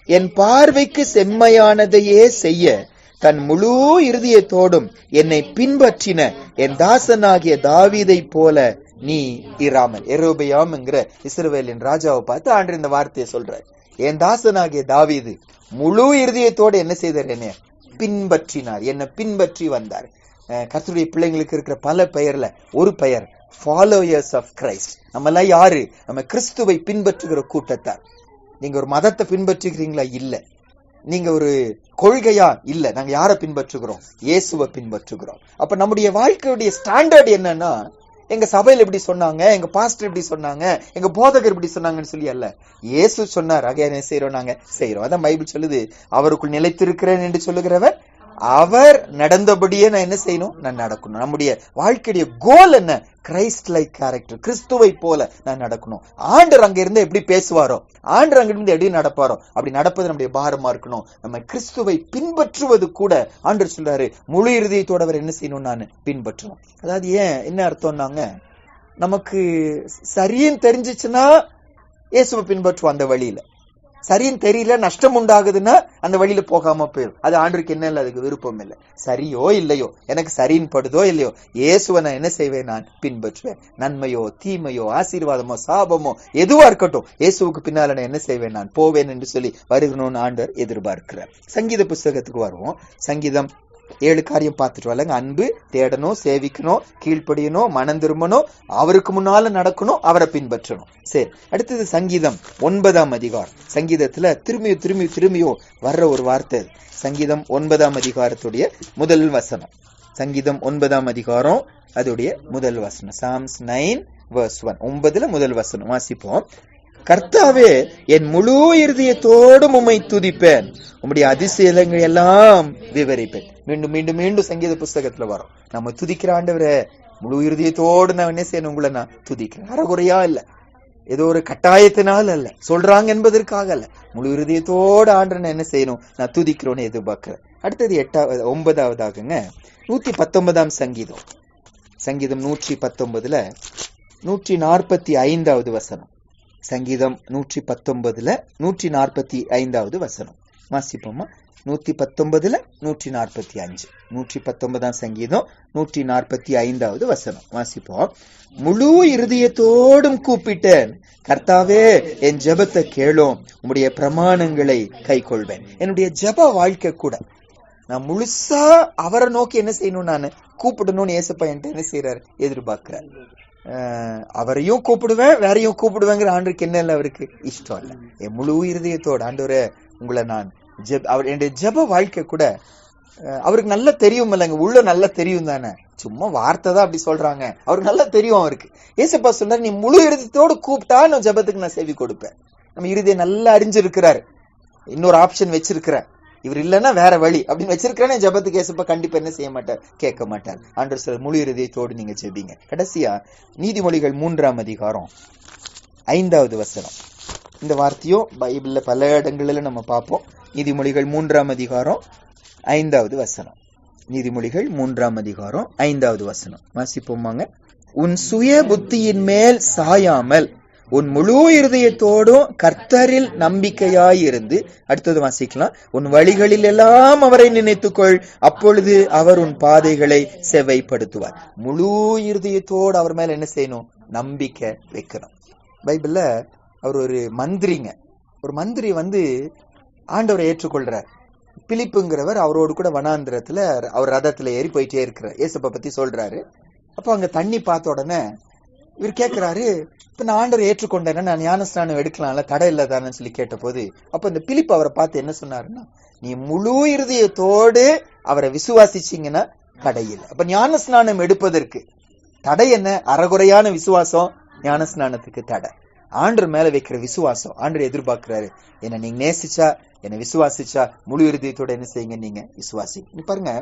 S1: என் பார்வைக்கு செம்மையானதையே செய்ய தன் முழு இருதயத்தோடும் என்னை பின்பற்றின என் தாசனாகிய தாவீதை போல நீ இராமல். எரோபெயாம் என்கிற இஸ்ரவேலின் ராஜாவை பார்த்து ஆண்டவர் இந்த வார்த்தையை சொல்றார். என் தாசனாகிய தாவீது முழு இருதயத்தோடு என்ன செய்தார்? என்னை பின்பற்றினார், என்னை பின்பற்றி வந்தார். கர்த்தருடைய பிள்ளைங்களுக்கு இருக்கிற பல பெயர்ல ஒரு பெயர் ஃபாலோயர்ஸ் ஆஃப் கிரைஸ்ட். நம்ம எல்லாம் யாரு? நம்ம கிறிஸ்துவை பின்பற்றுகிற கூட்டத்தார். நீங்க ஒரு மதத்தை பின்பற்றுகிறீங்களா? இல்ல. நீங்க ஒரு கொள்கையா? இல்ல. நாங்க யாரை பின்பற்றுகிறோம்? இயேசுவை பின்பற்றுகிறோம். அப்ப நம்முடைய வாழ்க்கையுடைய ஸ்டாண்டர்ட் என்னன்னா, எங்க சபையில இப்படி சொன்னாங்க, எங்க பாஸ்டர் இப்படி சொன்னாங்க, எங்க போதகர் இப்படி சொன்னாங்கன்னு சொல்லி அல்ல. இயேசு சொன்னார், ஆக என்ன செய்யறோம்? நாங்க செய்யறோம். அதான் பைபிள் சொல்லுது, அவருக்குள் நிலைத்திருக்கிறேன் என்று சொல்லுகிறவர் அவர் நடந்தபடியே நான் என்ன செய்யணும்? நான் நடக்கணும். நம்முடைய வாழ்க்கையுடைய கோல் என்ன? கிரைஸ்ட் லைக் கேரக்டர், கிறிஸ்துவை போல நான் நடக்கணும். ஆண்டவர் அங்க இருந்து எப்படி பேசுவாரோ, ஆண்டவர் அங்க இருந்து எப்படி நடப்பாரோ அப்படி நடப்பது நம்முடைய பாரமா இருக்கணும். நம்ம கிறிஸ்துவை பின்பற்றுவது கூட ஆண்டவர் சொல்றாரு, முழு இருதயத்தோட அவர் என்ன செய்யணும்? நான் பின்பற்றணும். அதாவது என்ன அர்த்தம்னாங்க, நமக்கு சரின்னு தெரிஞ்சிச்சுன்னா இயேசுவை பின்பற்றுவோம் அந்த வழியில. சரின்னு தெரியல, நஷ்டம் உண்டாகுதுன்னா அந்த வழியில போகாம போயிடும். அது ஆண்டவருக்கு என்ன இல்லை, அதுக்கு விருப்பம் இல்லை. சரியோ இல்லையோ, எனக்கு சரின்னு படுதோ இல்லையோ, இயேசுவை நான் என்ன செய்வேன்? நான் பின்பற்றுவேன். நன்மையோ தீமையோ ஆசீர்வாதமோ சாபமோ எதுவா இருக்கட்டும், இயேசுவுக்கு பின்னால நான் என்ன செய்வேன்? நான் போவேன் என்று சொல்லி வருகணும்னு ஆண்டவர் எதிர்பார்க்கிறார். சங்கீத புஸ்தகத்துக்கு வருவோம். சங்கீதம் 7 காரியம் பார்த்துட்டு வரலங்க. அன்பு, தேடணும், சேவிக்கணும், கீழ்ப்படியணும், மனம் திரும்பணும், அவருக்கு முன்னால நடக்கணும், அவரை பின்பற்றணும். சரி, அடுத்தது சங்கீதம் 9ஆம் அதிகாரம். சங்கீதத்துல திரும்பியும் வர்ற ஒரு வார்த்தை. சங்கீதம் 9ஆம் அதிகாரத்துடைய முதல் வசனம். சங்கீதம் 9ஆம் அதிகாரம் அதோடைய முதல் வசனம். Psalms 9:1. 9ல முதல் வசனம் வாசிப்போம். கர்த்தாவே, என் முழு இருதயத்தோடும் உம்மை துதிப்பேன், உம்முடைய அதிசயங்களை எல்லாம் விவரிப்பேன். மீண்டும் சங்கீத புஸ்தகத்துல வரும். நம்ம துதிக்கிற ஆண்டவரை முழு இருதயத்தோடு நான் என்ன செய்யணும், உங்களை நான் துதிக்கிறேன். அறகுறையா இல்ல, ஏதோ ஒரு கட்டாயத்தினால் அல்ல, சொல்றாங்க என்பதற்காக அல்ல, முழு இருதயத்தோடு ஆண்டவனை என்ன செய்யணும், நான் துதிக்கிறோன்னு எதிர்பார்க்கிறேன். அடுத்தது 9ஆவதாகுங்க 119ஆம் சங்கீதம். சங்கீதம் 119ல 145வது வசனம். சங்கீதம் 119ல 145வது வசனம் வாசிப்போமா? 119ல 145. 119ஆம் சங்கீதம் 145வது வசனம் வாசிப்போம். முழு இருதயத்தோடும் கூப்பிட்டேன், கர்த்தாவே என் ஜெபத்தை கேளும், உம்முடைய பிரமாணங்களை கை கொள்வேன். என்னுடைய ஜெப வாழ்க்கை கூட நான் முழுசா அவரை நோக்கி என்ன செய்யணும், நான் கூப்பிடணும்னு ஏசப்பா என்கிட்ட என்ன செய்யறாரு, எதிர்பார்க்கிறார். அவரையும் கூப்பிடுவேன், வேறையும் கூப்பிடுவேங்கிற ஆண்டுக்கு என்ன இல்லை, அவருக்கு இஷ்டம் இல்லை. என் முழு இருதயத்தோட ஆண்டவரே உங்களை நான் அவர் என்னுடைய ஜெப வாழ்க்கை கூட அவருக்கு நல்லா தெரியும் இல்லைங்க, உள்ள நல்லா தெரியும் தானே, சும்மா வார்த்தை தான் அப்படி சொல்றாங்க, அவருக்கு நல்லா தெரியும். அவருக்கு ஏசப்பா சொன்னாரு, நீ முழு இருதயத்தோடு கூப்பிட்டா நான் ஜெபத்துக்கு நான் செவி கொடுப்பேன். நம்ம இருதயம் நல்லா அறிஞ்சிருக்கிறாரு, இன்னொரு ஆப்ஷன் வச்சிருக்கிறார், இவர் இல்லைன்னா வேற வழி அப்படின்னு வச்சிருக்கிறேன்னு ஜெபத்துக்கு ஏசப்பா கண்டிப்பா என்ன செய்ய மாட்டார், கேட்க மாட்டார். ஆண்டவர் சொல்ற முழு இருதயத்தோடு நீங்க ஜெபிங்க. கடைசியா நீதிமொழிகள் 3ஆம் அதிகாரம் 5வது வசனம். இந்த வார்த்தையும் பைபிள்ல பல இடங்கள்ல நம்ம பார்ப்போம். நீதிமொழிகள் 3ஆம் அதிகாரம் 5வது வசனம். நீதிமொழிகள் 3ஆம் அதிகாரம் 5வது வசனம் வாசிப்போமாங்க. உன் சுய புத்தியின் மேல் சாயாமல் உன் முழு இருதயத்தோடும் கர்த்தரில் நம்பிக்கையாயிருந்து, அடுத்தது வாசிக்கலாம், உன் வழிகளில் எல்லாம் அவரை நினைத்துக்கொள், அப்பொழுது அவர் உன் பாதைகளை செவ்வைப்படுத்துவார். முழு இருதயத்தோடு அவர் மேல என்ன செய்யணும், நம்பிக்கை வைக்கணும். பைபிள்ல அவர் ஒரு மந்திரிங்க, ஒரு மந்திரி ஆண்டவரை ஏற்றுக்கொள்றார். பிலிப்புங்கிறவர் அவரோடு கூட வனாந்திரத்துல அவர் ரதத்துல ஏறி போயிட்டே இருக்கிறார், ஏசப்பா பத்தி சொல்றாரு. அப்ப அங்க தண்ணி பார்த்த உடனே இவர் கேட்கிறாரு, இப்ப நான் ஆண்டவரை ஏற்றுக்கொண்டேன்னா நான் ஞானஸ்நானம் எடுக்கலாம்ல, தடை இல்லதானு சொல்லி கேட்ட போது, அப்ப இந்த பிலிப்பு அவரை பார்த்து என்ன சொன்னாருன்னா, நீ முழு இருதயத்தோடு அவரை விசுவாசிச்சீங்கன்னா தடை இல்லை. அப்ப ஞானஸ்நானம் எடுப்பதற்கு தடை என்ன, அறகுறையான விசுவாசம் ஞானஸ்நானத்துக்கு தடை. ஆண்டவர் மேல வைக்கிற விசுவாசம் ஆண்டவர் எதிர்பார்க்கிறாரு, என்ன நீங்க நேசிச்சா, என்ன விசுவாசிச்சா முழு இருதயத்தோட என்ன செய்யுங்க, நீங்க விசுவாசி. பாருங்க,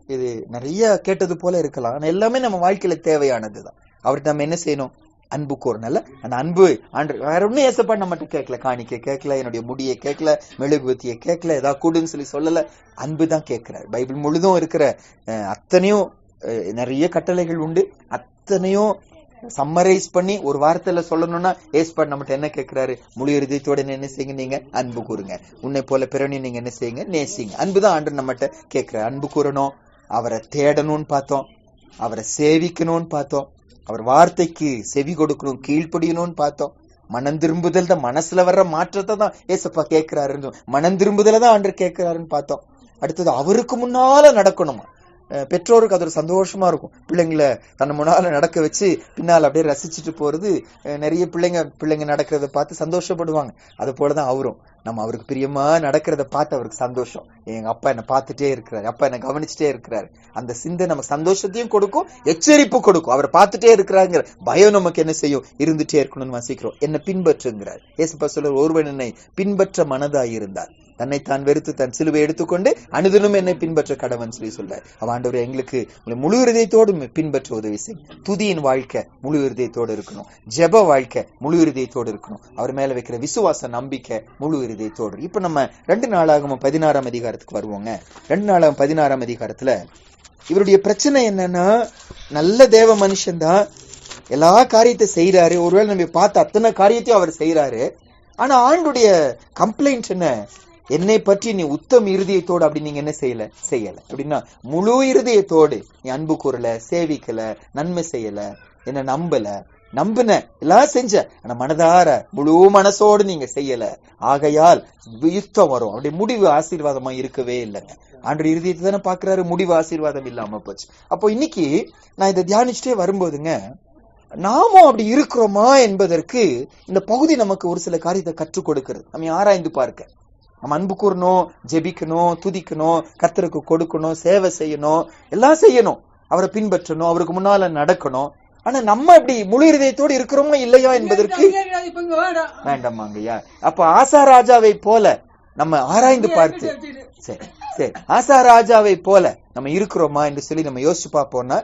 S1: இது நிறைய கேட்டது போல இருக்கலாம், ஆனா எல்லாமே நம்ம வாழ்க்கையில தேவையானதுதான். அவர்கிட்ட நம்ம என்ன செய்யணும், அன்பு கூறணும்ல. அந்த அன்பு ஆண்டு வேற ஒன்னும் ஏசப்பா நம்ம மட்டும் கேட்கல, காணிக்க கேட்கல, என்னுடைய முடியை கேட்கல, மெழுகுவத்தியை கேட்கல, ஏதாவது கூடுன்னு சொல்லல, அன்பு தான் கேட்கிறார். பைபிள் முழுதும் இருக்கிற அத்தனையும் நிறைய கட்டளைகள் உண்டு, அத்தனையும் சம்மரைஸ் பண்ணி ஒரு வார்த்தையில சொல்லணும்னா ஏசப்பா நம்மகிட்ட என்ன கேட்கிறாரு, முழு இருதயத்தோட என்ன செய்யுங்க, நீங்க அன்பு கூறுங்க, உன்னை போல பிறனையும் நீங்க என்ன செய்யுங்க, நேசிங்க. அன்புதான் ஆண்டு நம்மகிட்ட கேட்கிறார். அன்பு கூறணும், அவரை தேடணும்னு பார்த்தோம், அவரை சேவிக்கணும்னு பார்த்தோம், அவர் வார்த்தைக்கு செவி கொடுக்கணும், கீழ்ப்படியணும்னு பார்த்தோம். மனம் திரும்புதல் தான், மனசுல வர்ற மாற்றத்தை தான் ஏசப்பா கேட்கிறாரு, மனம் திரும்புதல தான் ஆண்டு கேட்கிறாருன்னு பார்த்தோம். அடுத்தது அவருக்கு முன்னால நடக்கணுமா. பெற்றோருக்கு அது ஒரு சந்தோஷமா இருக்கும், பிள்ளைங்களை தன்னை முன்னால நடக்க வச்சு பின்னால் அப்படியே ரசிச்சுட்டு போறது. நிறைய பிள்ளைங்க நடக்கிறத பார்த்து சந்தோஷப்படுவாங்க. அது போலதான் அவரும், நம்ம அவருக்கு பிரியமா நடக்கிறத பார்த்து அவருக்கு சந்தோஷம். எங்க அப்பா என்ன பார்த்துட்டே இருக்கிறாரு, அப்பா என்ன கவனிச்சுட்டே இருக்கிறாரு, அந்த சிந்தை நமக்கு சந்தோஷத்தையும் கொடுக்கும், எச்சரிப்பு கொடுக்கும். அவர் பார்த்துட்டே இருக்கிறாங்கிற பயம் நமக்கு என்ன செய்யும், இருந்துட்டே இருக்கணும்னு வாசிக்கிறோம். என்ன பின்பற்றுங்கிறார் ஏசப்பா சொல்ற, ஒருவன் என்னை பின்பற்ற மனதாயிருந்தார் தன்னைத்தான் வெறுத்து தன் சிலுவை எடுத்துக்கொண்டு அனுதினம் என்னை பின்பற்ற கடவன் சொல்லி சொல்றார். ஆண்டவர் எங்களுக்கு முழு இருதயத்தோடு பின்பற்ற உதவி செய்யும். துதியின் வாழ்க்கை முழு இருதயத்தோடு இருக்கணும், ஜெப வாழ்க்கை முழு இருதயத்தோடு இருக்கணும், அவர் மேல வைக்கிற விசுவாச நம்பிக்கை முழு இருதயத்தோடு. இப்ப நம்ம 2 நாளாகமம் 16ஆம் அதிகாரத்துக்கு வருவோங்க. 2 நாளாகமம் 16ஆம் அதிகாரத்துல இவருடைய பிரச்சனை என்னன்னா, நல்ல தேவ மனுஷன்தான், எல்லா காரியத்தை செய்யறாரு, ஒருவேளை நம்ம பார்த்த அத்தனை காரியத்தையும் அவர் செய்யறாரு. ஆனா ஆண்டுடைய கம்ப்ளைண்ட் என்ன, என்னை பற்றி நீ உத்தம இருதயத்தோடு அப்படி நீங்க என்ன செய்யல அப்படின்னா, முழு இருதயத்தோடு நீ அன்பு கூறல, சேவிக்கல, நன்மை செய்யல, என்ன நம்பின எல்லாம் செஞ்ச, ஆனா மனதார முழு மனசோடு நீங்க செய்யல, ஆகையால் யுத்தம் வரும், அப்படி முடிவு ஆசீர்வாதமா இருக்கவே இல்லைங்க. ஆண்டு இருதயத்தை தானே பாக்குறாரு, முடிவு ஆசீர்வாதம் இல்லாம போச்சு. அப்போ இன்னைக்கு நான் இதை தியானிச்சுட்டே வரும்போதுங்க, நாமும் அப்படி இருக்கிறோமா என்பதற்கு இந்த பகுதி நமக்கு ஒரு சில காரியத்தை கற்றுக் கொடுக்கிறது. நம்ம ஆராய்ந்து பார்க்க, நம்ம அன்பு கூறணும், ஜெபிக்கணும், துதிக்கணும், கர்த்தருக்கு கொடுக்கணும், சேவை செய்யணும், எல்லாம் செய்யணும், அவரை பின்பற்றணும், அவருக்கு முன்னால நடக்கணும். ஆனா நம்ம அப்படி முழு இதயத்தோடு இருக்கிறோமா இல்லையா என்பதற்கு வேண்டாமாங்கய்யா. அப்ப ஆசா ராஜாவை போல நம்ம ஆராய்ந்து பார்த்து, சரி சரி ஆசா ராஜாவை போல நம்ம இருக்கிறோமா என்று சொல்லி நம்ம யோசிச்சு பார்ப்போம்னா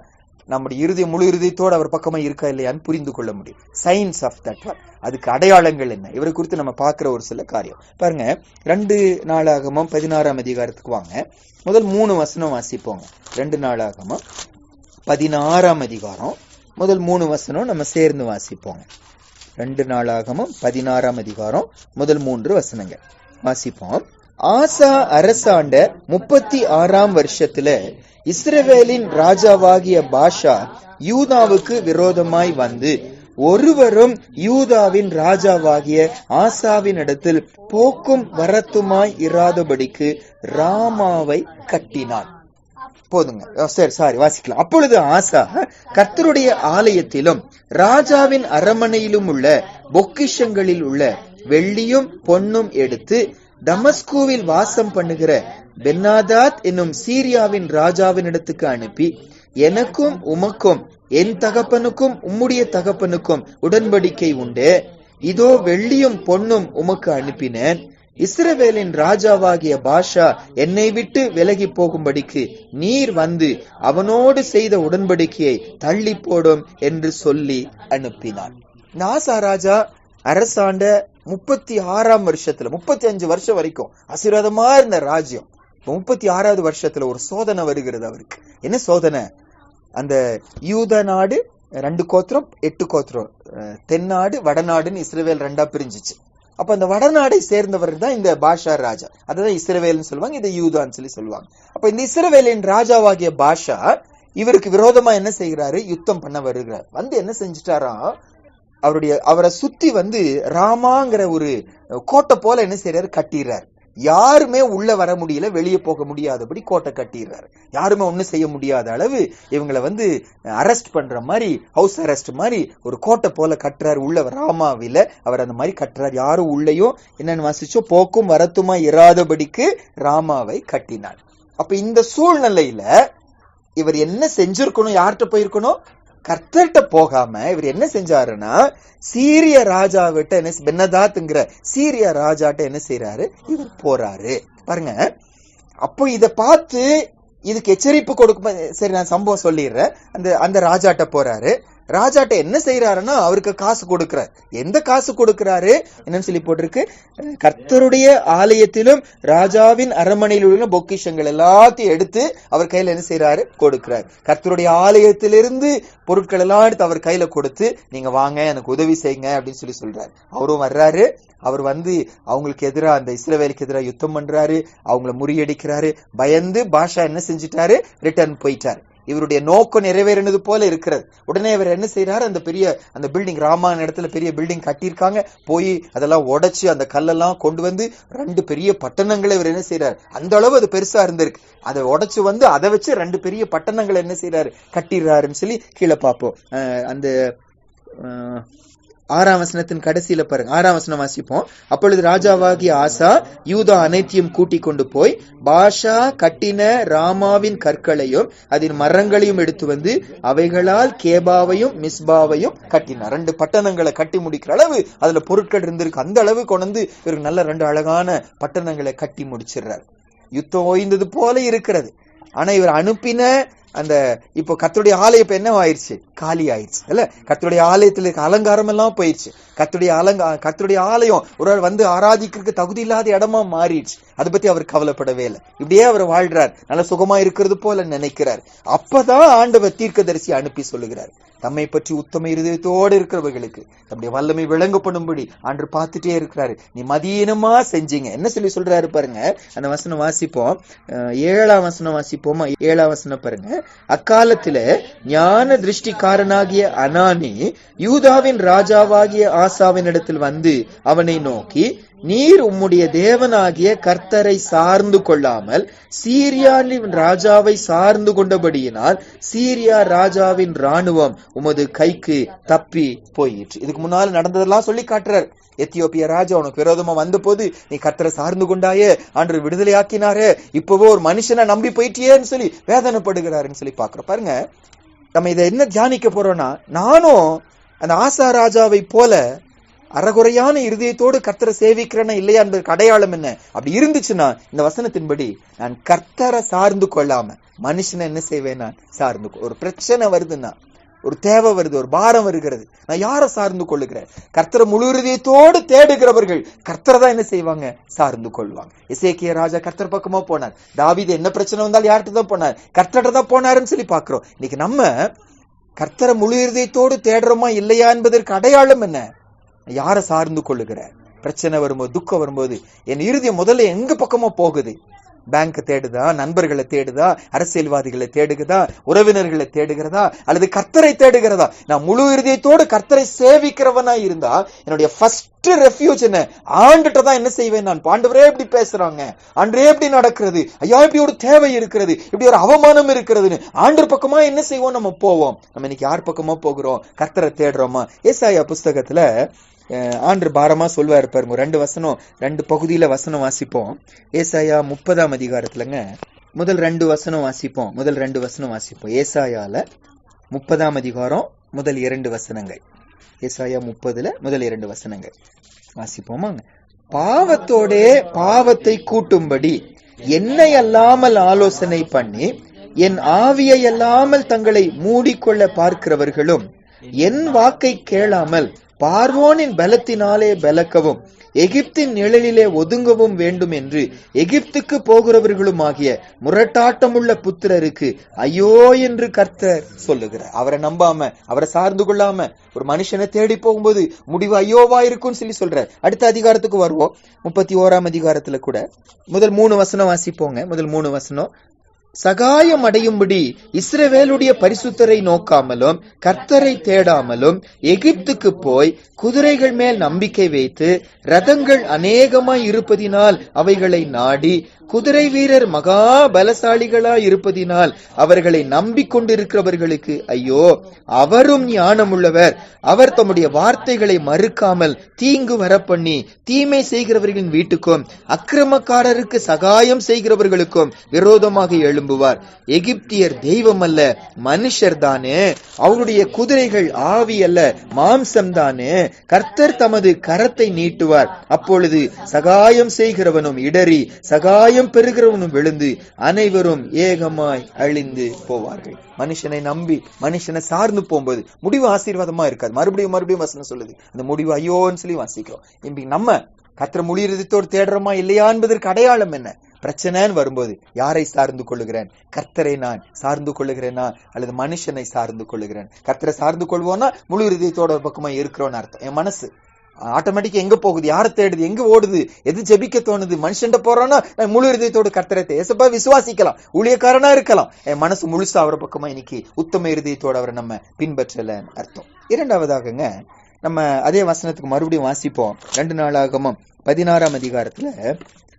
S1: நம்முடைய இருதயம் முழு இருதயத்தோடு அவர் பக்கமா இருக்கா இல்லையான்னு புரிந்து கொள்ள முடியும். Science of that. அதுக்கு அடையாளங்கள் என்ன, இவரை குறித்து நம்ம பார்க்கிற ஒரு சில காரியம் பாருங்க. 2 நாளாகமம் 16ஆம் அதிகாரத்துக்கு வாங்க. முதல் 3 வசனம் வாசிப்போங்க. 2 நாளாகமம் 16ஆம் அதிகாரம் முதல் 3 வசனம் நம்ம சேர்ந்து வாசிப்போங்க. 2 நாளாகமம் 16ஆம் அதிகாரம் முதல் 3 வசனங்கள் வாசிப்போம். ஆசா அரசாண்ட 36ஆம் வருஷத்துல இஸ்ரவேலின் ராஜாவாகிய பாஷா யூதாவுக்கு விரோதமாய் வந்து ஒருவரும் யூதாவின் ராஜாவாகிய ஆசாவின் இடத்தில் போக்கும் வரத்துமாய் இராதபடிக்கு ராமாவை கட்டினான். போதுங்க, சரி வாசிக்கலாம். அப்பொழுது ஆசா கர்த்தருடைய ஆலயத்திலும் ராஜாவின் அரமனையிலும் உள்ள பொக்கிஷங்களில் உள்ள வெள்ளியும் பொன்னும் எடுத்து தமஸ்கூவில் வாசம் பண்ணுகிற பென்னாதாத் என்னும் சீரியாவின் ராஜாவின் இடத்துக்கு அனுப்பி, எனக்கும் உமக்கும் என் தகப்பனுக்கும் உம்முடைய தகப்பனுக்கும் உடன்படிக்கை உண்டு, இதோ வெள்ளியும் பொன்னும் உமக்கு அனுப்பினேன், இஸ்ரவேலின் ராஜாவாகிய பாஷா என்னை விட்டு விலகி போகும்படிக்கு நீர் வந்து அவனோடு செய்த உடன்படிக்கையை தள்ளி போடும் என்று சொல்லி அனுப்பினான். இந்த ஆசா ராஜா அரசாண்ட 36ஆம் வருஷத்துல 35 வருஷம் வரைக்கும் ஆசீர்வாதமா இருந்த ராஜ்யம். 36வது வருஷத்துல ஒரு சோதனை வருகிறது அவருக்கு. என்ன சோதனை? அந்த யூத நாடு 2 கோத்திரம் 8 கோத்திரம், தென்னாடு வடநாடுன்னு இஸ்ரவேல் 2ஆ பிரிஞ்சிச்சு. அப்ப அந்த வடநாடை சேர்ந்தவர் தான் இந்த பாஷா ராஜா. அதான் இஸ்ரவேல்னு சொல்லுவாங்க, இதை யூதான்னு சொல்லி சொல்லுவாங்க. அப்ப இந்த இஸ்ரவேலின் ராஜாவாகிய பாஷா இவருக்கு விரோதமா என்ன செய்கிறாரு? யுத்தம் பண்ண வருகிறார். வந்து என்ன செஞ்சுட்டாரா, அவரை சுத்தி வந்து ராமாங்கிற ஒரு கோட்டை போல என்ன செய்யறாரு? கட்டிடுறாரு. யாருமே உள்ள வர முடியல, வெளியே போக முடியாதபடி கோட்டை கட்டிடுறாரு. யாருமே ஒண்ணும் செய்ய முடியாத அளவு இவங்களை வந்து அரெஸ்ட் பண்ற மாதிரி, ஹவுஸ் அரெஸ்ட் மாதிரி ஒரு கோட்டை போல கட்டுறாரு. உள்ள ராமாவில அவர் அந்த மாதிரி கட்டுறாரு. யாரும் உள்ளேயும் என்னன்னு வாசிச்சோ போக்கும் வரத்துமா இராதபடிக்கு ராமாவை கட்டினார். அப்ப இந்த சூழ்நிலையில இவர் என்ன செஞ்சிருக்கணும்? யார்கிட்ட போயிருக்கணும்? கர்த்தர்கிட்ட போகாம இவர் என்ன செஞ்சாருன்னா, சீரிய ராஜாவிட்ட என்ன, பென்னதாத்ங்கிற சீரிய ராஜாட்ட என்ன செய்யறாரு? இவர் போறாரு பாருங்க. அப்போ இத பார்த்து இதுக்கு எச்சரிப்பு கொடுக்க, சரி நான் சம்பவம் சொல்லிடுறேன். அந்த ராஜாட்ட போறாரு. ராஜாட்ட என்ன செய்யறாருன்னா அவருக்கு காசு கொடுக்கிறார். எந்த காசு கொடுக்கிறாரு என்னன்னு சொல்லி போட்டிருக்கு, கர்த்தருடைய ஆலயத்திலும் ராஜாவின் அரமனையில் உள்ள பொக்கிஷங்கள் எல்லாத்தையும் எடுத்து அவர் கையில என்ன செய்யறாரு? கொடுக்கிறார். கர்த்தருடைய ஆலயத்திலிருந்து பொருட்கள் எல்லாம் எடுத்து அவர் கையில கொடுத்து, நீங்க வாங்க எனக்கு உதவி செய்யுங்க அப்படின்னு சொல்லி சொல்றாரு. அவரும் வர்றாரு. அவர் வந்து அவங்களுக்கு எதிராக, அந்த இஸ்ரவேலுக்கு எதிராக யுத்தம் பண்றாரு, அவங்களை முறியடிக்கிறாரு. பயந்து பாஷா என்ன செஞ்சுட்டாரு? ரிட்டர்ன் போயிட்டாரு. இவருடைய நோக்கம் நிறைவேறினது போல இருக்கிறது. உடனே இவர் என்ன செய்யறாரு? அந்த பில்டிங், ராமான இடத்துல பெரிய பில்டிங் கட்டியிருக்காங்க, போய் அதெல்லாம் உடைச்சு அந்த கல்லெல்லாம் கொண்டு வந்து 2 பெரிய பட்டணங்களை இவர் என்ன செய்யறாரு? அந்த அளவு அது பெருசா இருந்திருக்கு. அதை உடைச்சு வந்து அதை வச்சு 2 பெரிய பட்டணங்களை என்ன செய்யறாரு? கட்டிடுறாருன்னு சொல்லி கீழே பார்ப்போம். அந்த 6ஆம் வசனத்தின் கடைசியில பாருங்க, 6ஆம் வசனம் வாசிப்போம். அப்பொழுது ராஜாவாகிய ஆசா யூதா அனைத்தையும் கூட்டிக் கொண்டு போய் பாஷா கட்டின ராமாவின் கற்களையும் அதன் மரங்களையும் எடுத்து வந்து அவைகளால் கேபாவையும் மிஸ்பாவையும் கட்டினார். 2 பட்டணங்களை கட்டி முடிக்கிற அளவு அதுல பொருட்கள் இருந்திருக்கு. அந்த அளவு கொண்டு இவருக்கு நல்ல 2 அழகான பட்டணங்களை கட்டி முடிச்சிடுறாரு. யுத்தம் ஓய்ந்தது போல இருக்கிறது. ஆனா இவர் அனுப்பின அந்த இப்போ கர்த்தருடைய ஆலயம் இப்ப என்ன ஆயிடுச்சு? காலி ஆயிடுச்சு இல்ல? கர்த்தருடைய ஆலயத்துல இருக்க அலங்காரம் எல்லாம் போயிடுச்சு. கர்த்தருடைய ஆலயம் ஒரு வந்து ஆராதிக்கிறதுக்கு தகுதி இல்லாத இடமா மாறிடுச்சு. அதை பத்தி அவர் கவலைப்படவே இல்லை. இப்படியே அவர் வாழ்றார், நல்ல சுகமா இருக்கிறது போல நினைக்கிறார். அப்பதான் ஆண்டவர் தீர்க்கதரிசி அனுப்பி சொல்லுகிறார், தம்மை பற்றி உத்தம இருதயத்தோடு இருக்கிறவர்களுக்கு தம்முடைய வல்லமை விளங்கப்படும்படி ஆண்டு பார்த்துட்டே இருக்கிறாரு. நீ மதியீனமா செஞ்சீங்க என்ன சொல்லி சொல்றாரு பாருங்க. அந்த வசனம் வாசிப்போம். 7ஆம் வசனம் வாசிப்போமா? 7ஆம் வசனம் பாருங்க. அக்காலத்துல ஞான திருஷ்டிக்காரனாகிய அனானி யூதாவின் ராஜாவாகிய ஆசாவின் இடத்தில் வந்து அவனை நோக்கி, நீர் உம்முடைய தேவனாகிய கர்த்தரை சார்ந்து கொள்ளாமல் சீரியாவின் ராஜாவை சார்ந்து கொண்டபடியினால் சீரியா ராஜாவின் ராணுவம் உமது கைக்கு தப்பி போயிற்று. இதுக்கு முன்னால் நடந்ததெல்லாம் சொல்லி காட்டுறார். எத்தியோப்பியா ராஜா உனக்கு விரோதமா வந்த போது நீ கர்த்தரை சார்ந்து கொண்டாயே, ஆண்டவர் விடுதலை ஆக்கினாரு, இப்பவோ ஒரு மனுஷனை நம்பி போயிட்டியேன்னு சொல்லி வேதனைப்படுகிறாருன்னு சொல்லி பாக்குறோம். பாருங்க, நம்ம இதை என்ன தியானிக்க போறோம்னா, நானும் அந்த ஆசா ராஜாவை போல அறகுறையான இருதயத்தோடு கர்த்தரை சேவிக்கிறேன்னா இல்லையா என்பதற்கு அடையாளம் என்ன? அப்படி இருந்துச்சுன்னா இந்த வசனத்தின்படி நான் கர்த்தரை சார்ந்து கொள்ளாம மனுஷனை என்ன செய்வேன்? நான் சார்ந்து ஒரு பிரச்சனை வருதுன்னா, ஒரு தேவை வருது, ஒரு பாரம் வருகிறது, நான் யாரை சார்ந்து கொள்ளுகிறேன்? கர்த்தரை முழு இருதயத்தோடு தேடுகிறவர்கள் கர்த்தரை தான் என்ன செய்வாங்க? சார்ந்து கொள்வாங்க. எசேக்கியா ராஜா கர்த்தர் பக்கமா போனார். தாவீது என்ன பிரச்சனை வந்தாலும் யார்கிட்ட தான் போனார்? கர்த்தர்கிட்ட தான் போனாருன்னு சொல்லி பாக்குறோம். இன்னைக்கு நம்ம கர்த்தரை முழு இருதயத்தோடு தேடுறோமா இல்லையா என்பதற்கு அடையாளம் என்ன? யாரை சார்ந்து கொள்ளுகிற? பிரச்சனை வரும்போது, துக்கம் வரும்போது என் இருதயம் முதல்ல எங்க பக்கமா போகுது? பேங்க தேடுதா, நண்பர்களை தேடுதா, அரசியல்வாதிகளை தேடுகிறதா, உறவினர்களை தேடுகிறதா, அல்லது கர்த்தரை தேடுகிறதா? நான் முழு இருதயத்தோடு கர்த்தரை சேவிக்கிறவனா இருந்தா என்னுடைய ஃபர்ஸ்ட் ரெஃப்யூஜ் என்ன? ஆண்டுகிட்ட தான் என்ன செய்வேன் நான்? ஆண்டவரே இப்படி பேசுறாங்க, ஆண்டவரே இப்படி நடக்கிறது, ஐயா இப்படி ஒரு தேவை இருக்கிறது, இப்படி ஒரு அவமானம் இருக்கிறதுன்னு ஆண்டவர் பக்கமா என்ன செய்வோம்? நம்ம போவோம். நம்ம இன்னைக்கு யார் பக்கமா போகிறோம்? கர்த்தரை தேடுறோமா? ஏசாயா புஸ்தகத்துல ஆண்டவர் பாரமா சொல்வார் பாருங்க. 2 பகுதியில வசனம் வாசிப்போம். ஏசாயா 30ஆம் அதிகாரத்துலங்க முதல் 2 வசனம் வாசிப்போம். ஏசாயால 30ஆம் அதிகாரம் முதல் 2 வசனங்கள். ஏசாயா 30ல முதல் 2 வசனங்கள் வாசிப்போமாங்க. பாவத்தோடே பாவத்தை கூட்டும்படி என்னை அல்லாமல் ஆலோசனை பண்ணி என் ஆவியை அல்லாமல் தங்களை மூடிக்கொள்ள பார்க்கிறவர்களும் என் வாக்கை கேளாமல் பார்வோனின் பலத்தினாலே பலக்கவும் எகிப்தின் நிழலிலே ஒதுங்கவும் வேண்டும் என்று எகிப்துக்கு போகிறவர்களுமாகிய முரட்டாட்டமுள்ள புத்திரருக்கு ஐயோ என்று கர்த்தர் சொல்லுகிறார். அவரை நம்பாம, அவரை சார்ந்து கொள்ளாம ஒரு மனுஷனை தேடி போகும்போது முடிவு ஐயோவா இருக்கும்னு சொல்லி சொல்றார். அடுத்த அதிகாரத்துக்கு வருவோம். 31ஆம் அதிகாரத்துல கூட முதல் 3 வசனம் வாசிப்போங்க. முதல் 3 வசனம். சகாயம் அடையும்படி இஸ்ரவேலுடைய பரிசுத்தரை நோக்காமலும் கர்த்தரை தேடாமலும் எகிப்துக்கு போய் குதிரைகள் மேல் நம்பிக்கை வைத்து ரதங்கள் அநேகமாய் இருப்பதினால் அவைகளை நாடி குதிரை வீரர் மகா பலசாலிகளாய் இருப்பதினால் அவர்களை நம்பிக்கொண்டிருக்கிறவர்களுக்கு ஐயோ, அவரும் ஞானமுள்ளவர், அவர் தம்முடைய வார்த்தைகளை மறுக்காமல் தீங்கு வரப்பண்ணி தீமை செய்கிறவர்களின் வீட்டுக்கும் அக்கிரமக்காரருக்கு சகாயம் செய்கிறவர்களுக்கும் விரோதமாக எழும்புவார். எகிப்தியர் தெய்வம் அல்ல, மனுஷர் தானே, அவருடைய குதிரைகள் ஆவி அல்ல, மாம்சம் தானே. கர்த்தர் தமது கரத்தை நீட்டுவார், அப்பொழுது சகாயம் செய்கிறவனும் இடறி சகாயம் பெறுகிறவனும் விழுந்து அனைவரும் ஏகமாய் அழிந்து போவார்கள். மனுஷனை நம்பி மனுஷனை சார்ந்து போகும்போது முடிவு ஆசீர்வாதமா இருக்காது. மறுபடியும் வசனம் சொல்லுது, அந்த முடிவு ஐயோன்னு சொல்லி வாசிக்கிறோம். நம்ம கர்த்தரை முழு இருதயத்தோடு தேடுறோமா இல்லையா என்பதற்கு அடையாளம் என்ன? பிரச்சனைன்னு வரும்போது யாரை சார்ந்து கொள்ளுகிறேன்? கர்த்தரை நான் சார்ந்து கொள்ளுகிறேனா அல்லது மனுஷனை சார்ந்து கொள்ளுகிறேன்? கர்த்தரை சார்ந்து கொள்வோம்னா முழு இருதயத்தோட பக்கமா இருக்கிறோன்னு அர்த்தம். என் மனசு ஆட்டோமேட்டிக்கா எங்க போகுது? யாரை தேடுது? எங்க ஓடுது? எது ஜெபிக்க தோணுது? மனுஷன் போறோம்னா முழு இருதயத்தோடு கர்த்தரை ஏசப்பா விசுவாசிக்கலாம், ஊழியக்காரனா இருக்கலாம். என் மனசு முழுசா அவரை பக்கமா இன்னைக்கு உத்தம இருதயத்தோட அவரை நம்ம பின்பற்றல அர்த்தம். இரண்டாவதாகங்க, நம்ம அதே வசனத்துக்கு மறுபடியும் வாசிப்போம். 2 நாளாகமம் 16ஆம் அதிகாரத்துல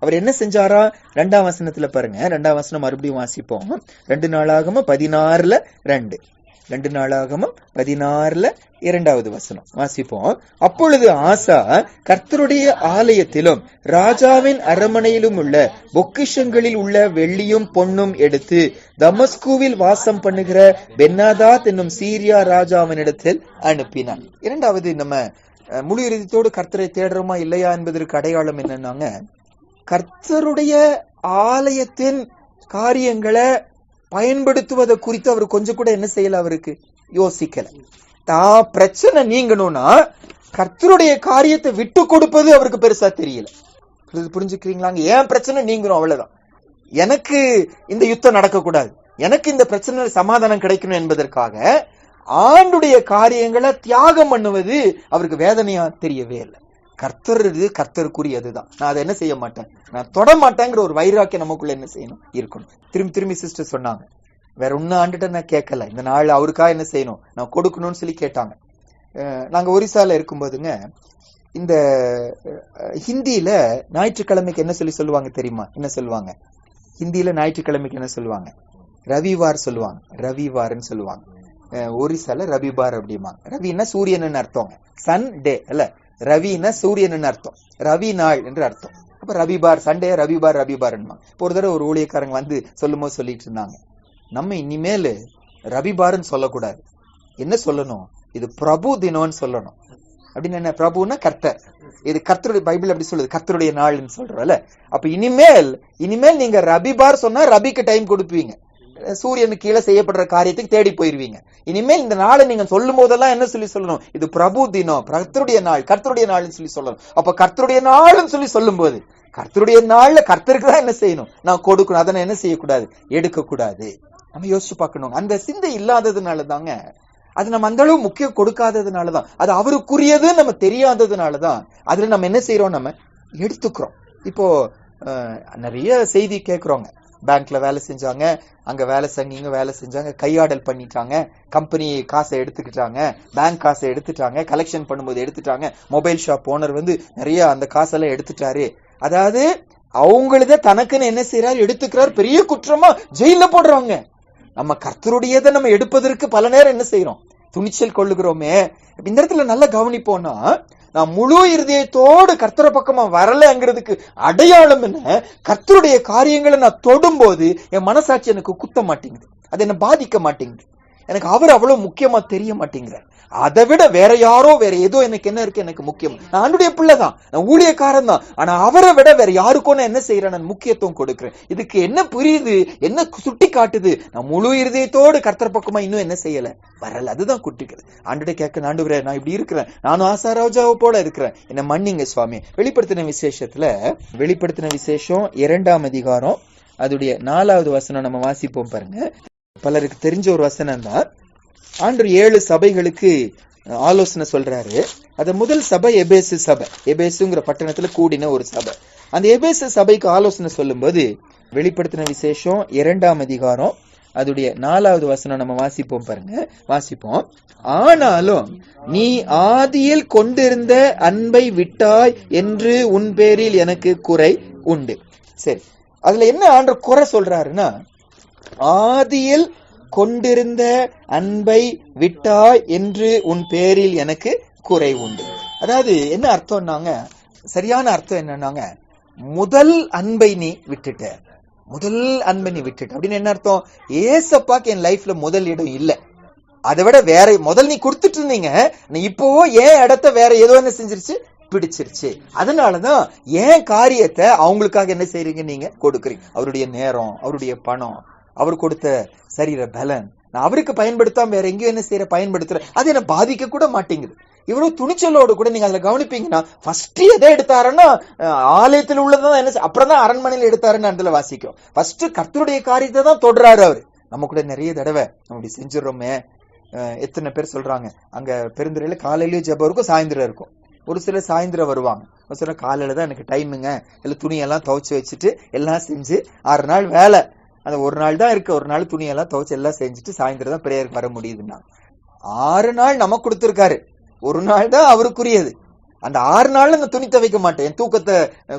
S1: அவர் என்ன செஞ்சாரா? 2ஆம் வசனத்துல பாருங்க. 2ஆம் வசனம் மறுபடியும் வாசிப்போம். 2 நாளாகமம் 16ல 2. 2 நாளாகமம் 16ல 2வது வசனம் வாசிப்போம். அப்பொழுது ஆசா கர்த்தருடைய ஆலயத்திலும் ராஜாவின் அரமனையிலும் உள்ள பொக்கிஷங்களில் உள்ள வெள்ளியும் பொன்னும் எடுத்து தமஸ்குவில் வாசம் பண்ணுகிற பென்னாதாத் என்னும் சீரியா ராஜாவினிடத்தில் அனுப்பினான். இரண்டாவது, நம்ம முழு இறுதித்தோடு கர்த்தரை தேடுறோமா இல்லையா என்பதற்கு அடையாளம் என்னன்னாங்க, கர்த்தருடைய ஆலயத்தின் காரியங்களை பயன்படுத்துவதை குறித்து அவர் கொஞ்சம் கூட என்ன செய்யல, அவருக்கு யோசிக்கல. தான் பிரச்சனை நீங்கணும்னா கர்த்தருடைய காரியத்தை விட்டு கொடுப்பது அவருக்கு பெருசா தெரியல. புரிஞ்சுக்கிறீங்களாங்க? ஏன் பிரச்சனை நீங்கணும், அவ்வளவுதான். எனக்கு இந்த யுத்தம் நடக்க கூடாது, எனக்கு இந்த பிரச்சனை சமாதானம் கிடைக்கணும் என்பதற்காக ஆண்டுடைய காரியங்களை தியாகம் பண்ணுவது அவருக்கு வேதனையா தெரியவே இல்லை. கர்த்தருக்குரியதுதான், நான் அதை என்ன செய்ய மாட்டேன், நான் தொட மாட்டேங்கிற ஒரு வைராக்கியம் நமக்குள்ள என்ன செய்யணும், இருக்கணும். திரும்பி சிஸ்டர் சொன்னாங்க, வேற ஒன்னு ஆண்டுட்ட நான் கேட்கல, இந்த நாள் அவருக்கா என்ன செய்யணும், நான் கொடுக்கணும்னு சொல்லி கேட்டாங்க. நாங்க ஒரிசால இருக்கும்போதுங்க, இந்த ஹிந்தியில ஞாயிற்றுக்கிழமைக்கு என்ன சொல்லுவாங்க தெரியுமா? என்ன சொல்லுவாங்க ஹிந்தியில ஞாயிற்றுக்கிழமைக்கு? என்ன சொல்லுவாங்க? ரவிவார் சொல்லுவாங்க. ரவிவார்ன்னு சொல்லுவாங்க. ஒரிசால ரவிபார் அப்படிமா. ரவின்னா சூரியன் அர்த்தம். சன் டே அல்ல, ரவின்னா சூரியன் அர்த்தம். ரவி நாள் என்று அர்த்தம். அப்ப ரவிபார், சண்டே ரவிபார் ரவிபார். இப்போ ஒரு தடவை ஒரு ஊழியக்காரங்க வந்து சொல்லும் போது சொல்லிட்டு இருந்தாங்க, நம்ம இனிமேல் ரவிபார்ன்னு சொல்லக்கூடாது. என்ன சொல்லணும்? இது பிரபு தினம்னு சொல்லணும். அப்படின்னு என்ன? பிரபுன்னா கர்த்தர். இது கர்த்தருடைய, பைபிள் அப்படி சொல்லுது, கர்த்தருடைய நாள்னு சொல்றோம்ல. அப்ப இனிமேல் நீங்க ரபிபார் சொன்னா ரபிக்கு டைம் கொடுப்பீங்க, சூரியனுக்கு கீழே செய்யப்படுற காரியத்துக்கு தேடி போயிருவீங்க. இனிமேல் இந்த நாளை நீங்க சொல்லும் போதெல்லாம் என்ன சொல்லணும்? இது பிரபு தினம், கர்த்தருடைய நாள், கர்த்தருடைய நாள்னு சொல்லணும். அப்ப கர்த்தருடைய நாள்னு சொல்லும் போது கர்த்தருடைய நாள்ல கர்த்தருக்கு தான் என்ன செய்யணும்? நான் கொடுக்கணும். அதை என்ன செய்யக்கூடாது? எடுக்க கூடாது. நம்ம யோசிச்சு பார்க்கணும். அந்த சிந்தை இல்லாததுனால தாங்க, அது நம்ம அந்த அளவு முக்கியம் கொடுக்காததுனாலதான், அது அவருக்குரியது நம்ம தெரியாததுனாலதான் அதுல நம்ம என்ன செய்யறோம்? நம்ம எடுத்துக்கிறோம். இப்போ நிறைய செய்தி கேட்கிறோங்க. பேங்க்ல வேலை செஞ்சாங்க, அங்க வேலை செஞ்சு இங்க வேலை செஞ்சாங்க, கையாடல் பண்ணிட்டாங்க, கம்பெனி காசை எடுத்துக்கிட்டாங்க, பேங்க் காசை எடுத்துட்டாங்க, கலெக்ஷன் பண்ணும்போது எடுத்துட்டாங்க, மொபைல் ஷாப் ஓனர் வந்து நிறைய அந்த காசெல்லாம் எடுத்துட்டாரு. அதாவது அவங்களத தனக்குன்னு என்ன செய்யறாரு? எடுத்துக்கிறார். பெரிய குற்றமா ஜெயில போடுறாங்க. நம்ம கர்த்தருடையதை நம்ம எடுப்பதற்கு பல நேரம் என்ன செய்யறோம்? துணிச்சல் கொள்ளுகிறோமே. இந்த இடத்துல நல்லா கவனிப்போம்னா, நான் முழு இருதயத்தோடு கர்த்தர பக்கமா வரலங்கிறதுக்கு அடையாளம் என்ன? கர்த்தருடைய காரியங்களை நான் தொடும்போது என் மனசாட்சி எனக்கு குத்த மாட்டேங்குது, அது என்ன பாதிக்க மாட்டேங்குது, எனக்கு அவர் அவ்வளவு முக்கியமா தெரிய மாட்டேங்கிறார். அதை விட வேற யாரோ வேற ஏதோ எனக்கு என்ன இருக்கு? எனக்கு முக்கியம். நான் ஆண்டுடைய பிள்ளைதான், நான் ஊழியக்காரன் தான், ஆனா அவரை விட வேற யாருக்கும் நான் என்ன செய்யறேன்? நான் முக்கியத்துவம் கொடுக்கிறேன். இதுக்கு என்ன புரியுது? என்ன சுட்டி காட்டுது? நான் முழு இருதயத்தோடு கர்த்தர் பக்கமா இன்னும் என்ன செய்யல? வரல. அதுதான் குட்டிக்கிறது. ஆண்டுடைய கேட்க, ஆண்டவரே நான் இப்படி இருக்கிறேன், நானும் ஆசாராஜாவை போல இருக்கிறேன், என்ன மன்னிங்க சுவாமி. வெளிப்படுத்தின விசேஷம் 2ஆம் அதிகாரம் அதுடைய 4வது வசனம் நம்ம வாசிப்போம் பாருங்க. பலருக்கு தெரிஞ்ச ஒரு வசனம் தான். ஆண்டவர் 7 சபைகளுக்கு ஆலோசனை சொல்றாரு. அது முதல் சபை எபேசு சபை. எபேசுங்கிற பட்டணத்துல கூடின ஒரு சபை. அந்த எபேசு சபைக்கு ஆலோசனை சொல்லும் போது வெளிப்படுத்தின விசேஷம் 2ஆம் அதிகாரம் அதுடைய 4வது வசனம் நம்ம வாசிப்போம் பாருங்க. வாசிப்போம். ஆனாலும் நீ ஆதியில் கொண்டிருந்த அன்பை விட்டாய் என்று உன் பேரில் எனக்கு குறை உண்டு. சரி, அதுல என்ன ஆண்டவர் குறை சொல்றாருன்னா, ஆதியில் கொண்டிருந்த அன்பை விட்டாய் என்று உன் பேரில் எனக்கு குறை உண்டு. அதாவது என்ன அர்த்தம்னாங்க, சரியான அர்த்தம் என்னன்னாங்க, முதல் அன்பை நீ விட்டுட்ட, முதல் அன்பை நீ விட்டுட்ட அப்படின்னு என்ன அர்த்தம்? ஏசப்பாக்கு என் லைஃப்ல முதல் இடம் இல்ல, அதை விட வேற முதல் நீ கொடுத்துட்டு இருந்தீங்க, இப்போ ஏன் இடத்த வேற ஏதோ என்ன செஞ்சிருச்சு? பிடிச்சிருச்சு. அதனாலதான் ஏன் காரியத்தை அவங்களுக்காக என்ன செய்றீங்க? நீங்க கொடுக்குறீங்க. அவருடைய நேரம், அவருடைய பணம், அவர் கொடுத்த சரீர பலன் நான் அவருக்கு பயன்படுத்தாம வேற எங்கேயும் என்ன செய்யற? பயன்படுத்துற. அது என்ன பாதிக்க கூட மாட்டேங்குது. இவ்வளவு துணிச்சலோடு கூட நீங்க அதுல கவனிப்பீங்கன்னா, ஃபர்ஸ்ட் எதை எடுத்தாருன்னா ஆலயத்தில் உள்ளதான் என்ன, அப்புறம் தான் அரண்மனையில் எடுத்தாருன்னு அதுல வாசிக்கும். ஃபர்ஸ்ட் கர்த்தருடைய காரியத்தை தான் தொடுறாரு அவரு. நம்ம கூட நிறைய தடவை நம்ம செஞ்சிடறோமே. எத்தனை பேர் சொல்றாங்க, அங்க பெருந்துறையில காலையிலயும் ஜெபம் இருக்கும், சாயந்தரம் இருக்கும். ஒரு சிலர் சாயந்தரம் வருவாங்க, ஒரு சிலர் காலையில தான் எனக்கு டைமுங்க, இல்ல துணியெல்லாம் துவைச்சு வச்சுட்டு எல்லாம் செஞ்சு 6 நாள் வேலை, அந்த ஒரு நாள் தான் இருக்கு, ஒரு நாள் துணியெல்லாம் துவைச்சு எல்லாம் செஞ்சுட்டு சாயந்தரம் தான் பிரேயருக்கு வர முடியுதுன்னா, 6 நாள் நமக்கு கொடுத்துருக்காரு, ஒரு நாள் தான் அவருக்குரியது. அந்த 6 நாள்ல நான் துணி துவைக்க மாட்டேன், என் தூக்கத்தை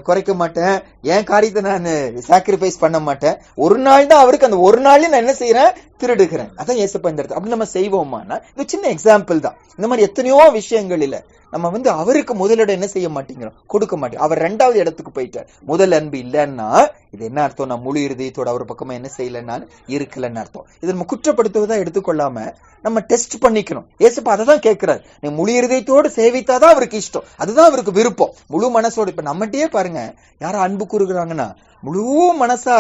S1: குறைக்க மாட்டேன், என் காரியத்தை நான் சாக்ரிஃபைஸ் பண்ண மாட்டேன். ஒரு நாள் தான் அவருக்கு, அந்த ஒரு நாள்லயும் நான் என்ன செய்யறேன்? திருடுகிறேன். அதான் ஏசப்பா இந்த இடத்துல. அப்படி நம்ம செய்வோமானா, இது சின்ன எக்ஸாம்பிள் தான். இந்த மாதிரி எத்தனையோ விஷயங்கள் இல்ல, நம்ம அவருக்கு முதலிடம் என்ன செய்ய மாட்டேங்கிறோம்? கொடுக்க மாட்டேன். அவர் 2வது இடத்துக்கு போயிட்டார். முதல் அன்பு இல்லைன்னா இது என்ன அர்த்தம்? நான் முழு இருதயத்தோட அவர் பக்கமா என்ன செய்யலன்னா இருக்கலன்னு அர்த்தம். இது நம்ம குற்றப்படுத்துவதா எடுத்துக்கொள்ளாம நம்ம டெஸ்ட் பண்ணிக்கணும். ஏசப்பா அதை தான் கேட்கிறாரு, நீ முழு இருதயத்தோடு சேவித்தாதான் அவருக்கு இஷ்டம், அதுதான் அவருக்கு விருப்பம், முழு மனசோடு. இப்ப நம்மகிட்டயே பாருங்க, யாரும் அன்பு கூறுகிறாங்கன்னா முழு மனசா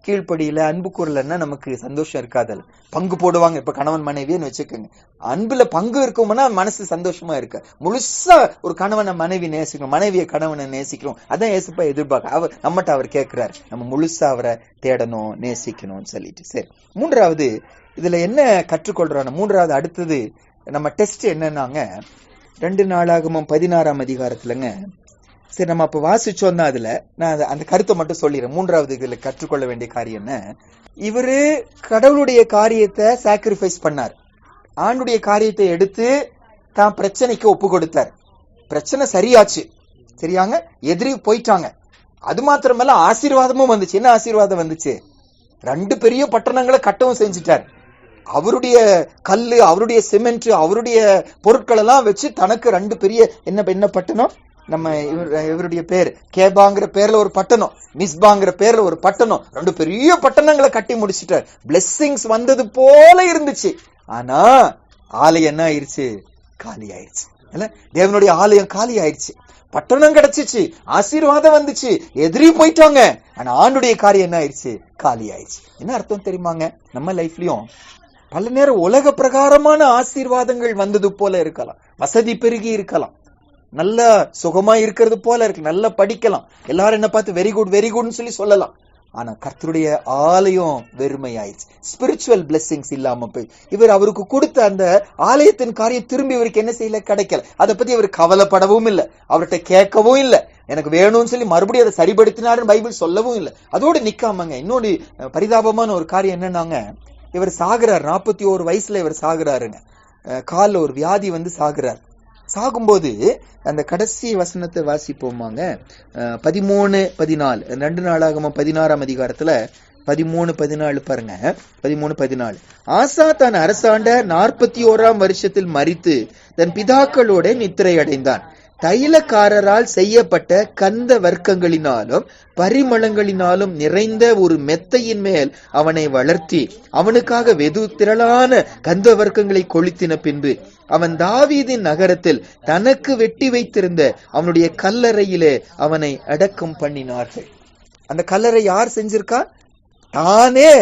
S1: கீழ்ப்படியில அன்பு கூறலன்னா நமக்கு சந்தோஷம் இருக்காதல்ல. பங்கு போடுவாங்க, இப்ப கணவன் மனைவின்னு வச்சுக்கோங்க, அன்புல பங்கு இருக்கும்னா மனசு சந்தோஷமா இருக்க. முழுசா ஒரு கணவனை மனைவி நேசிக்கணும், மனைவியை கணவனை நேசிக்கணும், அதான் ஏசப்பா எதிர்பார்க்க. அவர் நம்மகிட்ட அவர் கேட்கிறாரு, நம்ம முழுசா அவரை தேடணும், நேசிக்கணும்னு சொல்லிட்டு. சரி, 3வது இதுல என்ன கற்றுக்கொள்றோம்? 3வது அடுத்தது நம்ம டெஸ்ட் என்னன்னாங்க, 2 நாளாகமம் 16ஆம் அதிகாரத்துலங்க. சரி, நம்ம அப்ப வாசிச்சோம்னா அதுல நான் அந்த கருத்தை மட்டும் சொல்லிடுறேன். 3வது இதுல கற்றுக்கொள்ள வேண்டிய காரியம் என்ன, இவரு கடவுளுடைய காரியத்தை சாக்ரிஃபைஸ் பண்ணார், ஆண்டுடைய காரியத்தை எடுத்து தான் பிரச்சனைக்கு ஒப்பு கொடுத்தார். பிரச்சனை சரியாச்சு, சரியாங்க, எதிரி போயிட்டாங்க. அது மாத்திரமல்ல ஆசீர்வாதமும் வந்துச்சு. என்ன ஆசீர்வாதம் வந்துச்சு? 2 பெரிய பட்டணங்களை கட்டவும் செஞ்சுட்டார். அவருடைய கல்லு, அவருடைய சிமெண்ட், அவருடைய பொருட்கள் எல்லாம் வச்சு தனக்கு 2 பெரிய என்ன பட்டணம், நம்ம இவருடைய பேர் கேபாங்கிற பேர்ல ஒரு பட்டணம், மிஸ்பாங்கிற பேர்ல ஒரு பட்டணம், 2 பெரிய பட்டணங்களை கட்டி முடிச்சிட்டார். பிளெஸிங்ஸ் வந்தது போல இருந்துச்சு. ஆனா ஆலயம் என்ன ஆயிடுச்சு? காலி ஆயிடுச்சு. தேவனுடைய ஆலயம் காலி ஆயிடுச்சு. பட்டணம் கிடைச்சிச்சு, ஆசீர்வாதம் வந்துச்சு, எதிரி போயிட்டாங்க. ஆனா ஆண்டுடைய காரியம் என்ன ஆயிடுச்சு? காலி ஆயிடுச்சு. என்ன அர்த்தம் தெரியுமாங்க? நம்ம லைஃப்லயும் பல நேரம் உலக பிரகாரமான ஆசீர்வாதங்கள் வந்தது போல இருக்கலாம், வசதி பெருகி இருக்கலாம், நல்ல சுகமா இருக்கிறது போல இருக்கு, நல்லா படிக்கலாம், எல்லாரும் என்ன பார்த்து வெரி குட் வெரி குட்னு சொல்லலாம். ஆனா கர்த்தருடைய ஆலயம் வெறுமை ஆயிடுச்சு. ஸ்பிரிச்சுவல் பிளெஸிங்ஸ் இல்லாம போய் இவர் அவருக்கு கொடுத்த அந்த ஆலயத்தின் காரியம் திரும்பி இவருக்கு என்ன செய்யல, கிடைக்கல. அதை பத்தி இவர் கவலைப்படவும் இல்லை, அவர்கிட்ட கேட்கவும் இல்லை. எனக்கு வேணும்னு சொல்லி மறுபடியும் அதை சரிபடுத்தினாருன்னு பைபிள் சொல்லவும் இல்லை. அதோடு நிக்காமங்க இன்னொரு பரிதாபமான ஒரு காரியம் என்னன்னாங்க, இவர் சாகுறார். 41 வயசுல இவர் சாகுறாருங்க. காலில் ஒரு வியாதி வந்து சாகுறார். சாகும்போது அந்த கடைசி வசனத்தை வாசிப்போமாங்க, 13-14, 2 நாளாகமம் 16ஆம் அதிகாரத்துல 13-14 பாருங்க. 13-14. ஆசா தான் அரசாண்ட 41ஆம் வருஷத்தில் மரித்து தன் பிதாக்களோட நித்திரை அடைந்தான். தைலக்காரரால் செய்யப்பட்ட கந்த வர்க்கங்களினாலும் பரிமளங்களினாலும் நிறைந்த ஒரு மெத்தையின் மேல் அவனை வளர்த்தி அவனுக்காக வெகு திரளான கந்த வர்க்கங்களை கொளுத்தின பின்பு அவன் தாவீதின் நகரத்தில் தனக்கு வெட்டி வைத்திருந்த அவனுடைய கல்லறையிலே அவனை அடக்கம் பண்ணினார்கள். அந்த கல்லறை யார் செஞ்சிருக்கா? தானே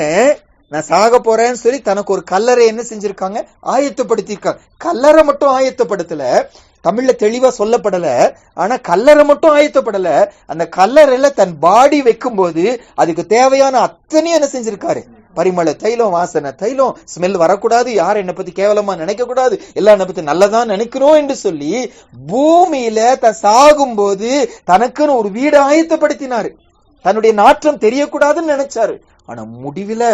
S1: நான் சாக போறேன்னு சொல்லி தனக்கு ஒரு கல்லறை என்ன செஞ்சிருக்காங்க, ஆயத்தப்படுத்திருக்காங்க. கல்லறை மட்டும் ஆயத்தப்படுத்தல, தமிழ்ல தெளிவா சொல்லப்படல, ஆனா கல்லறை மட்டும் ஆயத்தப்படல. அந்த கல்லறையில தன் பாடி வைக்கும் போது அதுக்கு தேவையான அத்தனையும் என்ன செஞ்சிருக்காரு, பரிமள தைலம், வாசனை தைலம், ஸ்மெல் வரக்கூடாது, யாரும் என்னை பத்தி கேவலமா நினைக்க கூடாது, எல்லாம் என்னை பத்தி நல்லதான் நினைக்கிறோம் என்று சொல்லி பூமியில தன் சாகும் போது தனக்குன்னு ஒரு வீடு ஆயத்தப்படுத்தினாரு. தன்னுடைய நாற்றம் தெரியக்கூடாதுன்னு நினைச்சாரு. ஆனா முடிவுல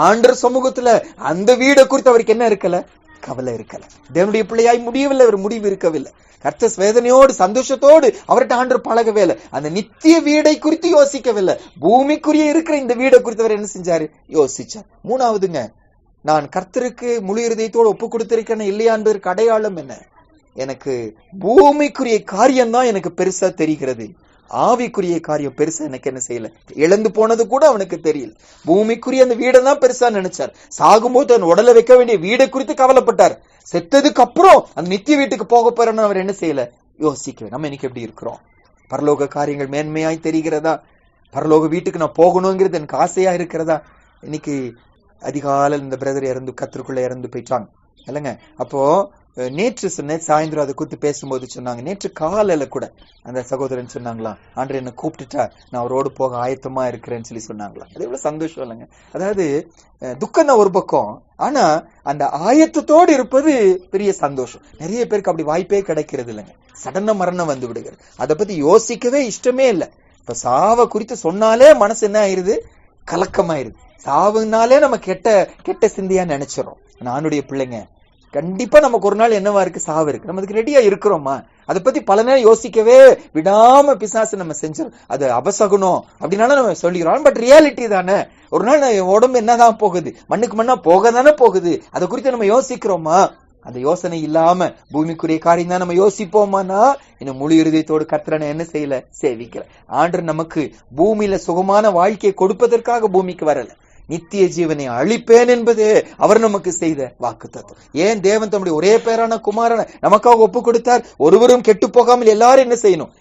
S1: ஆண்டவர் சமூகத்துல அந்த வீடை குறித்து அவருக்கு என்ன இருக்கல, கவலை இருக்கல. தேவனுடைய பிள்ளையாய் முடியவில்லை, அவர் முடிவு இருக்கவில்லை. கர்த்தர் வேதனையோடு சந்தோஷத்தோடு அவர்கிட்ட ஆண்டவர் பழகவே இல்லை. அந்த நித்திய வீடை குறித்து யோசிக்கவில்லை, பூமிக்குரிய இருக்கிற இந்த வீடை குறித்து அவர் என்ன செஞ்சாரு, யோசிச்சார். 3வதுங்க, நான் கர்த்தருக்கு முழு இருதயத்தோடு ஒப்பு கொடுத்திருக்கேன் இல்லையா என்பதற்கு அடையாளம் என்ன? எனக்கு பூமிக்குரிய காரியம் தான் எனக்கு பெருசா தெரிகிறது, ஆவிக்குரிய காரியம் பெருசா எனக்கு என்ன செய்யல. இழந்து போனது கூட அவனுக்கு தெரியல. பூமிக்குரிய அந்த வீடை தான் பெருசா நினைச்சார். சாகும்போது தன் உடலை வைக்க வேண்டிய வீடை குறித்து கவலைப்பட்டார். செத்ததுக்கு அப்புறம் அந்த நித்திய வீட்டுக்கு போக போறன்னு அவர் என்ன செய்யல, யோசிக்க. நம்ம இன்னைக்கு எப்படி இருக்கிறோம்? பரலோக காரியங்கள் மேன்மையாய் தெரிகிறதா? பரலோக வீட்டுக்கு நான் போகணுங்கிறது எனக்கு ஆசையா இருக்கிறதா? இன்னைக்கு அதிகாலையில் இந்த பிரதர் இறந்து கத்திற்குள்ள இறந்து போயிட்டாங்க இல்லைங்க. அப்போ நேற்று சாயந்தரம் அதை குறித்து பேசும்போது சொன்னாங்க, நேற்று காலையில கூட அந்த சகோதரன் சொன்னாங்களா, ஆண்டவர் என்ன கூப்பிட்டுட்டா நான் அவரோடு போக ஆயத்தமா இருக்கிறேன்னு சொல்லி சொன்னாங்களா. அது எவ்வளவு சந்தோஷம் இல்லைங்க. அதாவது துக்கம் தான் ஒரு பக்கம், ஆனா அந்த ஆயத்தத்தோடு இருப்பது பெரிய சந்தோஷம். நிறைய பேருக்கு அப்படி வாய்ப்பே கிடைக்கிறது இல்லைங்க. சடன மரணம் வந்து விடுகிறது, அதை பத்தி யோசிக்கவே இஷ்டமே இல்லை. இப்ப சாவை குறித்து சொன்னாலே மனசு என்ன ஆயிருது, கலக்கமாயிருது. சாவுனாலே நம்ம கெட்ட சிந்தையா நினைச்சிடறோம். நானுடைய பிள்ளைங்க கண்டிப்பா நமக்கு ஒரு நாள் என்னவா இருக்கு, சாவு இருக்கு. நம்ம அதுக்கு ரெடியா இருக்கிறோமா? அதை பத்தி பல நேரம் யோசிக்கவே விடாம பிசாசு நம்ம செஞ்சோம். அது அபசகுனம் அப்படின்னாலும் நம்ம சொல்லிக்கிறோம். பட் ரியாலிட்டி தானே. ஒரு நாள் உடம்பு என்னதான் போகுது, மண்ணுக்கு மண்ணா போக தானே போகுது. அதை குறித்து நம்ம யோசிக்கிறோமா? அந்த யோசனை இல்லாம பூமிக்குரிய காரியம் தான் நம்ம யோசிப்போமானா இன்னும் முழு இருதயத்தோடு கர்த்தரை என்ன செய்யல, சேவிக்கல. ஆண்டவர் நமக்கு பூமியில சுகமான வாழ்க்கையை கொடுப்பதற்காக பூமிக்கு வரல, நித்திய ஜீவனை அழிப்பேன் என்பது அவர் நமக்கு செய்த வாக்குத்தத்தம். ஏன் தேவன் தம்முடைய ஒரே பேரான குமாரனை நமக்காக ஒப்பு கொடுத்தார்? ஒருவரும் கெட்டு போகாமல் எல்லாரும் என்ன செய்யணும்,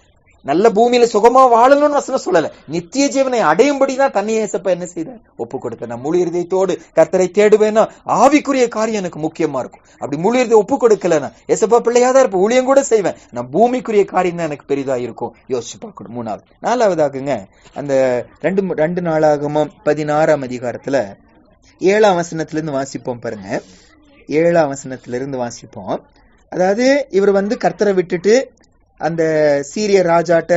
S1: நல்ல பூமியில சுகமா வாழணும்னு வசனம் சொல்லல, நித்திய ஜீவனை அடையும்படிதான் தன்னை ஏசப்பா என்ன செய்த, ஒப்பு கொடுத்த. நான் முழு இருதயத்தோடு கர்த்தரை தேடுவேன்னா ஆவிக்குரிய காரியம் எனக்கு முக்கியமா இருக்கும். அப்படி முழு இருதயம் ஒப்பு கொடுக்கலன்னா ஏசப்பா பிள்ளையாதான் இருப்பேன், ஊழியம் கூட செய்வேன், நான் பூமிக்குரிய காரியம் தான் எனக்கு பெரிதா இருக்கும். யோசிச்சு பார்க்கணும். 3வது. 4வதாகுங்க, அந்த 2 நாளாகமம் 16ஆம் அதிகாரத்துல 7ஆம் வசனத்திலிருந்து வாசிப்போம் பாருங்க. 7ஆம் வசனத்திலிருந்து வாசிப்போம். அதாவது இவர் வந்து கர்த்தரை விட்டுட்டு அந்த சீரிய ராஜாட்ட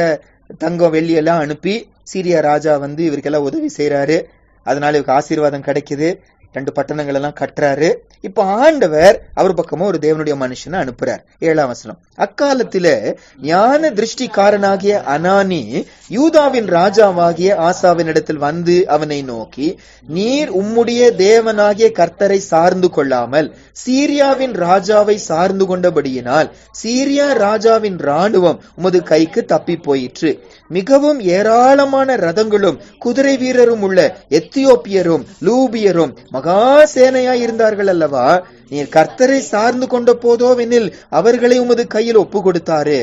S1: தங்கம் வெள்ளி எல்லாம் அனுப்பி சீரிய ராஜா வந்து இவருக்கெல்லாம் உதவி செய்யறாரு. அதனால இவருக்கு ஆசீர்வாதம் கிடைக்குது. 2 பட்டணங்கள் எல்லாம் கட்டுறாரு. இப்ப ஆண்டவர் அவர் பக்கமா ஒரு தேவனுடைய மனுஷனை அனுப்புறார். 7ஆம் வசனம். அக்காலத்தில ஞான திருஷ்டிக்காரனாகிய அனானி யூதாவின் ராஜாவாகிய ஆசாவின் இடத்தில் வந்து அவனை நோக்கி, நீர் உம்முடைய தேவனாகிய கர்த்தரை சார்ந்து கொள்ளாமல் சீரியாவின் ராஜாவை சார்ந்து கொண்டபடியினால் சீரியா ராஜாவின் ராணுவம் உமது கைக்கு தப்பி போயிற்று. மிகவும் ஏராளமான ரதங்களும் குதிரை வீரரும் உள்ள எத்தியோப்பியரும் லூபியரும் மகா சேனையாய் இருந்தார்கள் அல்லவா? நீர் கர்த்தரை சார்ந்து கொண்ட போதோவெனில் அவர்களை உமது கையில் ஒப்பு கொடுத்தாரே.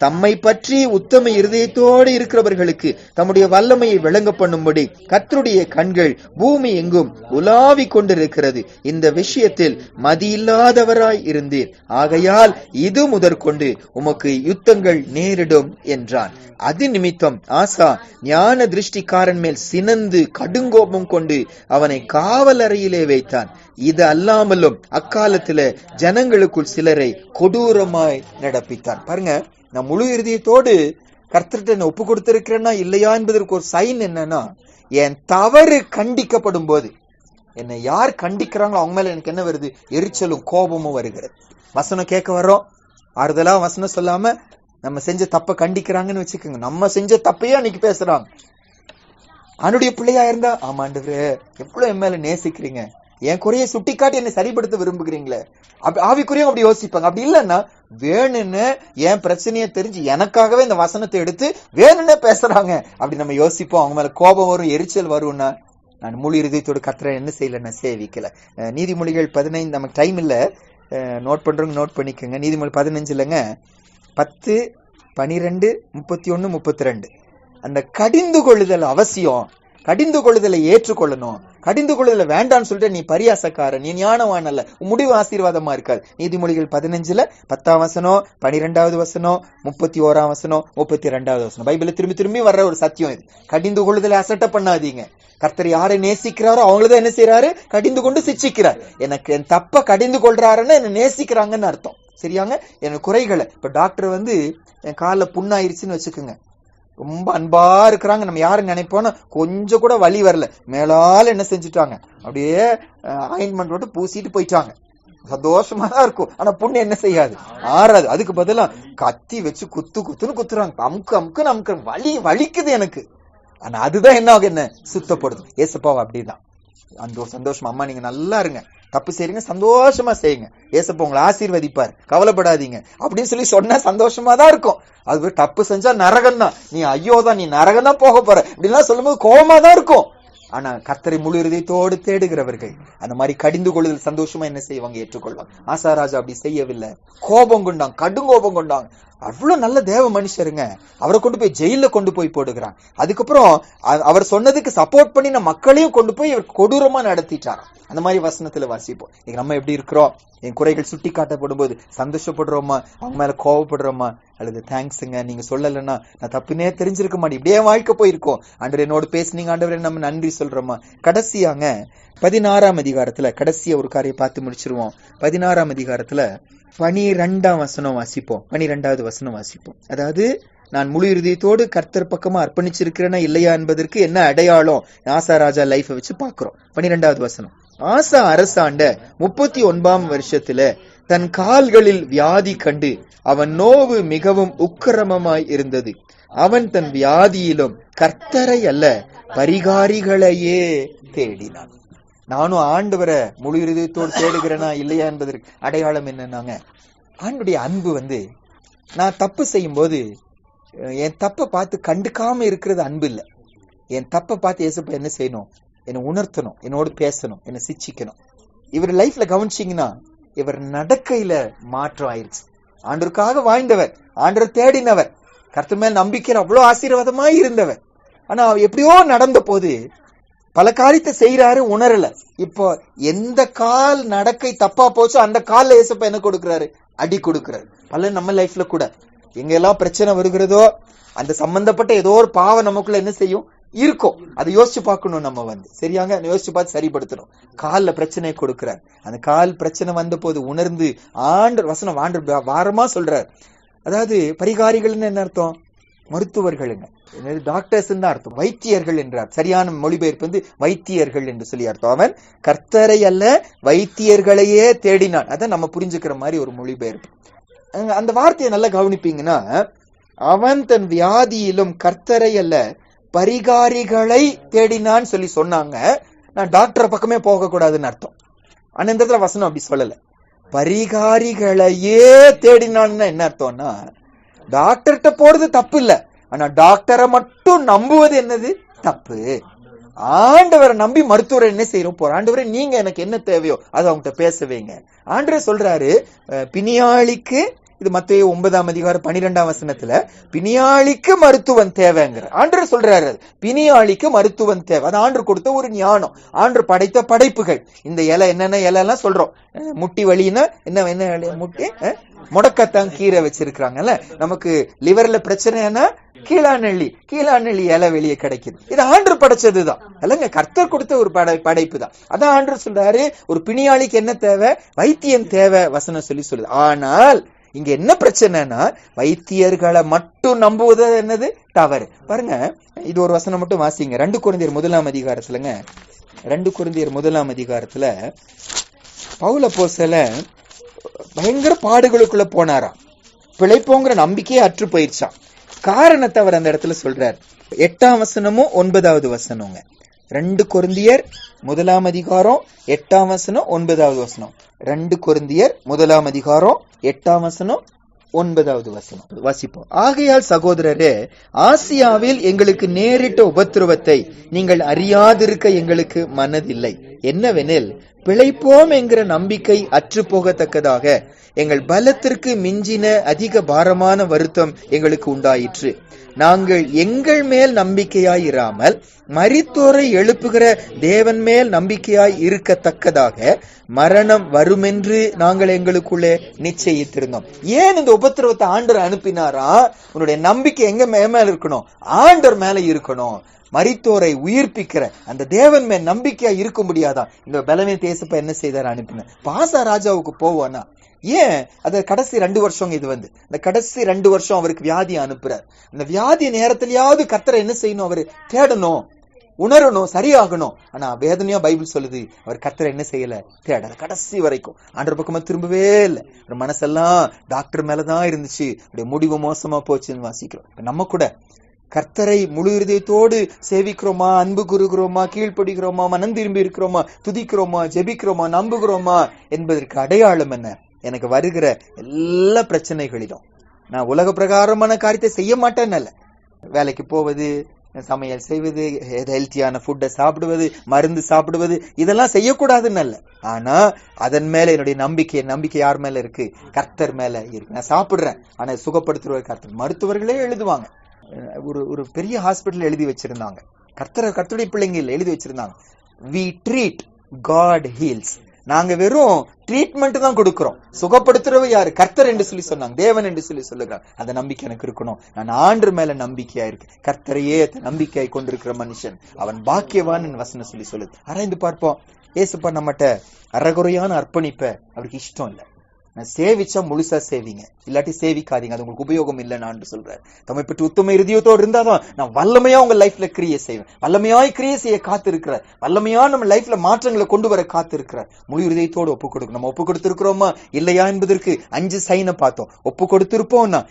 S1: தம்மை பற்றி உத்தம இருதயத்தோடு இருக்கிறவர்களுக்கு தம்முடைய வல்லமையை விளங்க பண்ணும்படி கர்த்தருடைய கண்கள் பூமி எங்கும் உலாவிக் கொண்டிருக்கிறது. இந்த விஷயத்தில் மதியில்லாதவராய் இருந்தீர். ஆகையால் இது முதற்கொண்டு உமக்கு யுத்தங்கள் நேரிடும் என்றான். அது நிமித்தம் ஆசா ஞான திருஷ்டிக்காரன் மேல் சினந்து கடுங்கோபம் கொண்டு அவனை காவல் அறையிலே வைத்தான். இது அல்லாமலும் அக்காலத்துல ஜனங்களுக்குள் சிலரை கொடூரமாய் நடப்பித்தான். பாருங்க, நான் முழு இருதயத்தோடு கர்த்தர்கிட்ட ஒப்பு கொடுத்திருக்கிறேன்னா இல்லையா என்பதற்கு ஒரு சைன் என்னன்னா, என் தவறு கண்டிக்கப்படும் போது என்னை யார் கண்டிக்கிறாங்களோ அவங்க மேல எனக்கு என்ன வருது? எரிச்சலும் கோபமும் வருகிறது. வசனம் கேட்க வர்றோம், ஆறுதலா வசனம் சொல்லாம நம்ம செஞ்ச தப்ப கண்டிக்கிறாங்கன்னு வச்சுக்கோங்க. நம்ம செஞ்ச தப்பையே அன்னைக்கு பேசுறாங்க. அவனுடைய பிள்ளையா இருந்தா, ஆமாண்டவரே எவ்வளவு என் மேல நேசிக்கிறீங்க, என் குறைய சுட்டி காட்டி என்னை சரிப்படுத்த விரும்புகிறீங்களே, ஆவிக்குறையும் அப்படி யோசிப்பாங்க. அப்படி இல்லைன்னா வேணும்னு என் பிரச்சனையை தெரிஞ்சு எனக்காகவே இந்த வசனத்தை எடுத்து வேணும்னு பேசுறாங்க அப்படி நம்ம யோசிப்போம். அவங்க மேல கோபம் வரும், எரிச்சல் வரும்னா நான் முழு இருதயத்தோடு கத்துற என்ன செய்யல, சேவிக்கல. நீதிமொழிகள் 15, நமக்கு டைம் இல்ல, நோட் பண்றவங்க நோட் பண்ணிக்கோங்க. நீதிமொழி 15 10, 12, 31, 32 அந்த கடிந்து கொள்ளுதல் அவசியம். கடிந்து கொள்ளுதலை ஏற்றுக்கொள்ளணும். கடிந்து கொள்ளுதல வேண்டான்னு சொல்லிட்டு நீ பரியாசக்காரன், நீ ஞானவான் அல்ல, முடிவு ஆசீர்வாதமா இருக்காது. நீதிமொழிகள் 15 10ஆம் வசனம், 12வது வசனம், 31ஆம் வசனம், 32வது வசனம். பைபிள்ல திரும்பி திரும்பி வர்ற ஒரு சத்தியம் இது. கடிந்து கொள்ளுதலை அசட்ட பண்ணாதீங்க. கர்த்தர் யாரை நேசிக்கிறாரோ அவங்களதான் என்ன செய்யறாரு? கடிந்து கொண்டு சிச்சிக்கிறார். எனக்கு என் தப்ப கடிந்து கொள்றாருன்னா என்ன நேசிக்கிறாங்கன்னு அர்த்தம். சரியாங்க? எனக்கு குறைகளை, இப்ப டாக்டர் வந்து என் காலில் புண்ணாயிருச்சுன்னு வச்சுக்கோங்க, ரொம்ப அன்பா இருக்கிறாங்க. நம்ம யாரும் நினைப்போம்னா கொஞ்சம் கூட வலி வரல, மேலால என்ன செஞ்சுட்டாங்க, அப்படியே ஆயின்மெண்ட் போட்டு பூசிட்டு போயிட்டாங்க. சந்தோஷமா தான் இருக்கும். ஆனா புண்ணு என்ன செய்யாது? ஆறாது. அதுக்கு பதிலா கத்தி வச்சு குத்துன்னு குத்துறாங்க, அமுக்குன்னு அமுக்குறாங்க. வலிக்குது எனக்கு. ஆனா அதுதான் என்ன ஆகும்? என்ன சுத்தப்படுது. ஏசப்பாவை அப்படிதான். அந்த சந்தோஷமா, அம்மா நீங்க நல்லா இருங்க, தப்பு செய்றீங்க, சந்தோஷமா செய்யுங்க, ஏசப்பா உங்களை ஆசீர்வதிப்பார், கவலைப்படாதீங்க அப்படின்னு சொல்லி சொன்னா சந்தோஷமா தான் இருக்கும். அது தப்பு செஞ்சா நரகம் தான், நீ ஐயோதான், நீ நரகம் தான் போக போற அப்படின்லாம் சொல்லும்போது கோபமா தான் இருக்கும். ஆனா கர்த்தரை முழு இதயத்தோடு தேடுகிறவர்கள் அந்த மாதிரி கடிந்து கொள்ளுதல் சந்தோஷமா என்ன செய்வாங்க? ஏற்றுக்கொள்வாங்க. ஆசாராஜா அப்படி செய்யவில்லை. கோபம் கொண்டாங்க, கடும் கோபம் கொண்டாங்க. அவ்வளவு நல்ல தேவ மனுஷருங்க. அவரை கொண்டு போய் ஜெயில கொண்டு போய் போடுகிறான். அதுக்கப்புறம் அவர் சொன்னதுக்கு சப்போர்ட் பண்ணின மக்களையும் கொண்டு போய் இவர் கொடூரமா நடத்திட்டாராம். அந்த மாதிரி வசனத்துல வாசிப்போம். இன்னைக்கு நம்ம எப்படி இருக்கிறோம்? என் குறைகள் சுட்டி காட்டப்படும் போது சந்தோஷப்படுறோமா, அவங்க மேல கோவப்படுறோமா, அல்லது தேங்க்ஸுங்க நீங்க சொல்லலைன்னா நான் தப்புனே தெரிஞ்சிருக்க மாட்டேன், இப்படியே வாழ்க்கை போயிருக்கோம், ஆண்டவர் என்னோட பேசுனீங்க, ஆண்டவரே நம்ம நன்றி சொல்றோமா. கடைசியாங்க 16ஆம் அதிகாரத்துல கடைசியா ஒரு காரியம் பார்த்து முடிச்சிருவோம். 16ஆம் அதிகாரத்துல 12ஆம் வசனம் வாசிப்போம். 12வது வசனம் வாசிப்போம். அதாவது நான் முழு இருதயத்தோடு கர்த்தர் பக்கமா அர்ப்பணிச்சிருக்கிறேன்னா இல்லையா என்பதற்கு என்ன அடையாளம் ஆசா ராஜா லைஃபை வச்சு பாக்குறோம். 12வது வசனம். ஆசா அரசாண்ட 39ஆம் வருஷத்துல தன் கால்களில் வியாதி கண்டு அவன் நோவு மிகவும் உக்கிரமமாய் இருந்தது. அவன் தன் வியாதியிலும் கர்த்தரை அல்ல பரிகாரிகளையே தேடினான். நானும் ஆண்டவரை முழு இருதயத்தோடு தேடுகிறேனா இல்லையா என்பதற்கு அடையாளம் என்னன்னாங்க, ஆண்டுடைய அன்பு வந்து நான் தப்பு செய்யும் போது என் தப்பை பார்த்து கண்டுக்காம இருக்கிறது அன்பு இல்லை. என் தப்பை பார்த்து ஏசப்பா என்ன செய்யணும்? என்னை உணர்த்தணும், என்னோடு பேசணும், என்னை சிச்சிக்கணும். இவர் லைஃப்ல கவனிச்சிங்கன்னா இவர் நடக்கையில மாற்றம் ஆயிடுச்சு. ஆண்டவருக்காக வாழ்ந்தவர், ஆண்டவர் தேடினவர், கர்த்தர் மேல் நம்பிக்கை அவ்வளவு ஆசீர்வாதமா இருந்தவர். ஆனா எப்படியோ நடந்த போது பல காரியத்தை செய்யறாரு, உணரல. இப்போ எந்த கால் நடக்கை தப்பா போச்சோ அந்த கால்ல ஏசப்பா என்ன கொடுக்கிறாரு? அடி கொடுக்கிறாரு. பல நம்ம லைஃப்ல கூட எங்கெல்லாம் பிரச்சனை வருகிறதோ அந்த சம்பந்தப்பட்ட ஏதோ ஒரு பாவம் நமக்குள்ள என்ன செய்யும் இருக்கும். அதை யோசிச்சு பார்க்கணும். நம்ம வந்து சரியாங்க யோசிச்சு பார்த்து சரிப்படுத்தணும். கால்ல பிரச்சனையை கொடுக்கிறார். அந்த கால் பிரச்சனை வந்த போது உணர்ந்து ஆண்டவர் வசனம் வாரமா சொல்றார். அதாவது பரிகாரிகள்னு என்ன அர்த்தம்? மருத்துவர்களுங்க, டாக்டர்ஸ் தான் அர்த்தம், வைத்தியர்கள் என்றார். சரியான மொழிபெயர்ப்பு வைத்தியர்கள் என்று சொல்லி அர்த்தம். அவன் கர்த்தரை அல்ல வைத்தியர்களையே தேடினான். அதான் நம்ம புரிஞ்சுக்கிற மாதிரி ஒரு மொழிபெயர்ப்பு. அந்த வார்த்தையை நல்லா கவனிப்பீங்கன்னா, அவன் தன் வியாதியிலும் கர்த்தரை அல்ல பரிகாரிகளை தேடினான்னு சொல்லி சொன்னாங்க. நான் டாக்டர் பக்கமே போக கூடாதுன்னு அர்த்தம். ஆனா இந்த இடத்துல வசனம் அப்படி சொல்லல. பரிகாரிகளையே தேடினான்னு என்ன அர்த்தம்னா, டாக்டர்கிட்ட போறது தப்பு இல்ல, ஆனா டாக்டரை மட்டும் நம்புவது என்னது தப்பு. ஆண்டவரை நம்பி மருத்துவரை என்ன செய்யறோம் போற, ஆண்டவரை நீங்க எனக்கு என்ன தேவையோ அதை அவங்ககிட்ட பேசவேங்க. ஆண்டவர் சொல்றாரு பிணியாளிக்கு, இது மத்தேயு 9:12 பிணியாளிக்கு மருத்துவன் தேவைங்கிற ஆண்டவர் சொல்றாரு. பிணியாளிக்கு மருத்துவன் தேவை. அது ஆண்டவர் கொடுத்த ஒரு ஞானம், ஆண்டவர் படைத்த படைப்புகள். இந்த இலை என்னென்ன இலை எல்லாம் சொல்றோம். முட்டி வலின்னா என்ன முட்டி முடக்கத்தான் கீரை வச்சிருக்காங்கல்ல. நமக்கு லிவர்ல பிரச்சனைனா கீழாநெல்லி இலை வெளியே கிடைக்குது. இது ஆண்டவர் படைச்சதுதான் இல்லங்க, கர்த்தர் கொடுத்த ஒரு படைப்பு தான். அதான் ஆண்டவர் சொல்றாரு ஒரு பிணியாளிக்கு என்ன தேவை, வைத்தியம் தேவை வசனம் சொல்லி சொல்லுது. ஆனால் இங்க என்ன பிரச்சனைனா, வைத்தியர்களை மட்டும் நம்புவது என்னது தவறு. பாருங்க, இது ஒரு வசனம் மட்டும் வாசிங்க. 2 கொரிந்தியர் 1:அதிகாரத்துலங்க, 2 கொரிந்தியர் 1:அதிகாரத்துல பவுல் அப்போஸ்தலன் பயங்கர பாடுகளுக்குள்ள போனாராம். பிழைப்போங்கிற நம்பிக்கையே அற்று போயிடுச்சான். காரணத்தை அவர் அந்த இடத்துல சொல்றார். 8ஆம் வசனமும் 9வது வசனங்க. 2 கொரிந்தியர் 1:8 9வது வசனம். 2 கொரிந்தியர் 1:8 9வது வசனம் வாசிப்போம். ஆகையால் சகோதரரே, ஆசியாவில் எங்களுக்கு நேரிட்ட உபத்திரவத்தை நீங்கள் அறியாதிருக்க எங்களுக்கு மனதில்லை. என்னவெனில், பிழைப்போம் என்கிற நம்பிக்கை அற்று போகத்தக்கதாக எங்கள் பலத்திற்கு மிஞ்சின அதிக பாரமான வருத்தம் எங்களுக்கு உண்டாயிற்று. நாங்கள் எங்கள் மேல் நம்பிக்கையாய் இராமல் மரித்தோரை எழுப்புகிற தேவன் மேல் நம்பிக்கையாய் இருக்கத்தக்கதாக மரணம் வருமென்று நாங்கள் எங்களுக்குள்ளே நிச்சயித்திருந்தோம். ஏன் இந்த உபத்திரவத்தை ஆண்டவர் அனுப்பினாரா? உன்னுடைய நம்பிக்கை எங்க மேல இருக்கணும்? ஆண்டவர் மேல இருக்கணும். மரித்தோரை உயிர்ப்பிக்கிற அந்த தேவன் மேல் நம்பிக்கையா இருக்க முடியாதான்? இந்த பலவீன தேசப்ப என்ன செய்தார்? அனுப்பினார். பாசா ராஜாவுக்கு போவானா? ஏன் அது கடைசி 2 வருஷம் இது இந்த கடைசி 2 வருஷம் அவருக்கு வியாதி அனுப்புறார். அந்த வியாதி நேரத்திலேயாவது கர்த்தரை என்ன செய்யணும்? அவரு தேடணும், உணரணும், சரியாகணும். ஆனா வேதனையா பைபிள் சொல்லுது, அவர் கர்த்தரை என்ன செய்யல, தேடல. கடைசி வரைக்கும் ஆண்டவர் பக்கமா திரும்பவே இல்லை. ஒரு மனசெல்லாம் டாக்டர் மேலதான் இருந்துச்சு. முடிவு மோசமா போச்சுன்னு வாசிக்கிறோம். நம்ம கூட கர்த்தரை முழு இதயத்தோடு சேவிக்கிறோமா, அன்பு கூறுகிறோமா, கீழ்ப்படுகிறோமா, மனம் திரும்பி இருக்கிறோமா, துதிக்கிறோமா, ஜெபிக்கிறோமா, நம்புகிறோமா என்பதற்கு அடையாளம் என்ன? எனக்கு வருகிற எல்லா பிரச்சனைகளிலும் நான் உலக பிரகாரமான காரியத்தை செய்ய மாட்டேன்னு, வேலைக்கு போவது, சமையல் செய்வது, ஹெல்த்தியான ஃபுட்டை சாப்பிடுவது, மருந்து சாப்பிடுவது, இதெல்லாம் செய்யக்கூடாதுன்னு அல்ல. ஆனா அதன் மேல என்னுடைய நம்பிக்கை யார் மேல இருக்கு? கர்த்தர் மேல இருக்கு. நான் சாப்பிடுறேன், ஆனா சுகப்படுத்துறவர் கர்த்தர். மருத்துவர்களே எழுதுவாங்க, ஒரு பெரிய ஹாஸ்பிட்டல் எழுதி வச்சிருந்தாங்க, கர்த்தருடைய பிள்ளைங்க எழுதி வச்சிருந்தாங்க, we treat, God heals. நாங்க வெறும் ட்ரீட்மெண்ட் தான் கொடுக்கிறோம், சுகப்படுத்துறவ யாரு? கர்த்தர் என்று சொல்லி சொன்னாங்க, தேவன் என்று சொல்லி சொல்லுகிறாங்க. அந்த நம்பிக்கை எனக்கு இருக்கணும். நான் ஆண்டு மேல நம்பிக்கையா இருக்கு. கர்த்தரையே நம்பிக்கையை கொண்டிருக்கிற மனுஷன் அவன் பாக்கியவான் வசனம் சொல்லி சொல்லுது. ஆராய்ந்து பார்ப்போம். ஏசுப்பா நம்மகிட்ட அறகுறையான அர்ப்பணிப்ப அவருக்கு இஷ்டம் இல்லை. சேவிச்சா முழுசா சேவிங்க, இல்லாட்டி சேவிக்காதீங்க, அது உங்களுக்கு உபயோகம் இல்லை நான் சொல்றேன். தம்மை பற்றி உத்தம இருதயத்தோடு இருந்தாதான் நான் வல்லமையா உங்க லைஃப்ல கிரியை செய்வேன். வல்லமையாய் கிரியை செய்ய காத்து இருக்கிறார். வல்லமையா நம்ம லைஃப்ல மாற்றங்களை கொண்டு வர காத்து இருக்கிறார். முழு இருதயத்தோடு ஒப்பு கொடுக்கணும். நம்ம ஒப்பு கொடுத்திருக்கிறோமா இல்லையா என்பதற்கு 5 சைனை பார்த்தோம். ஒப்பு கொடுத்திருப்போம்னா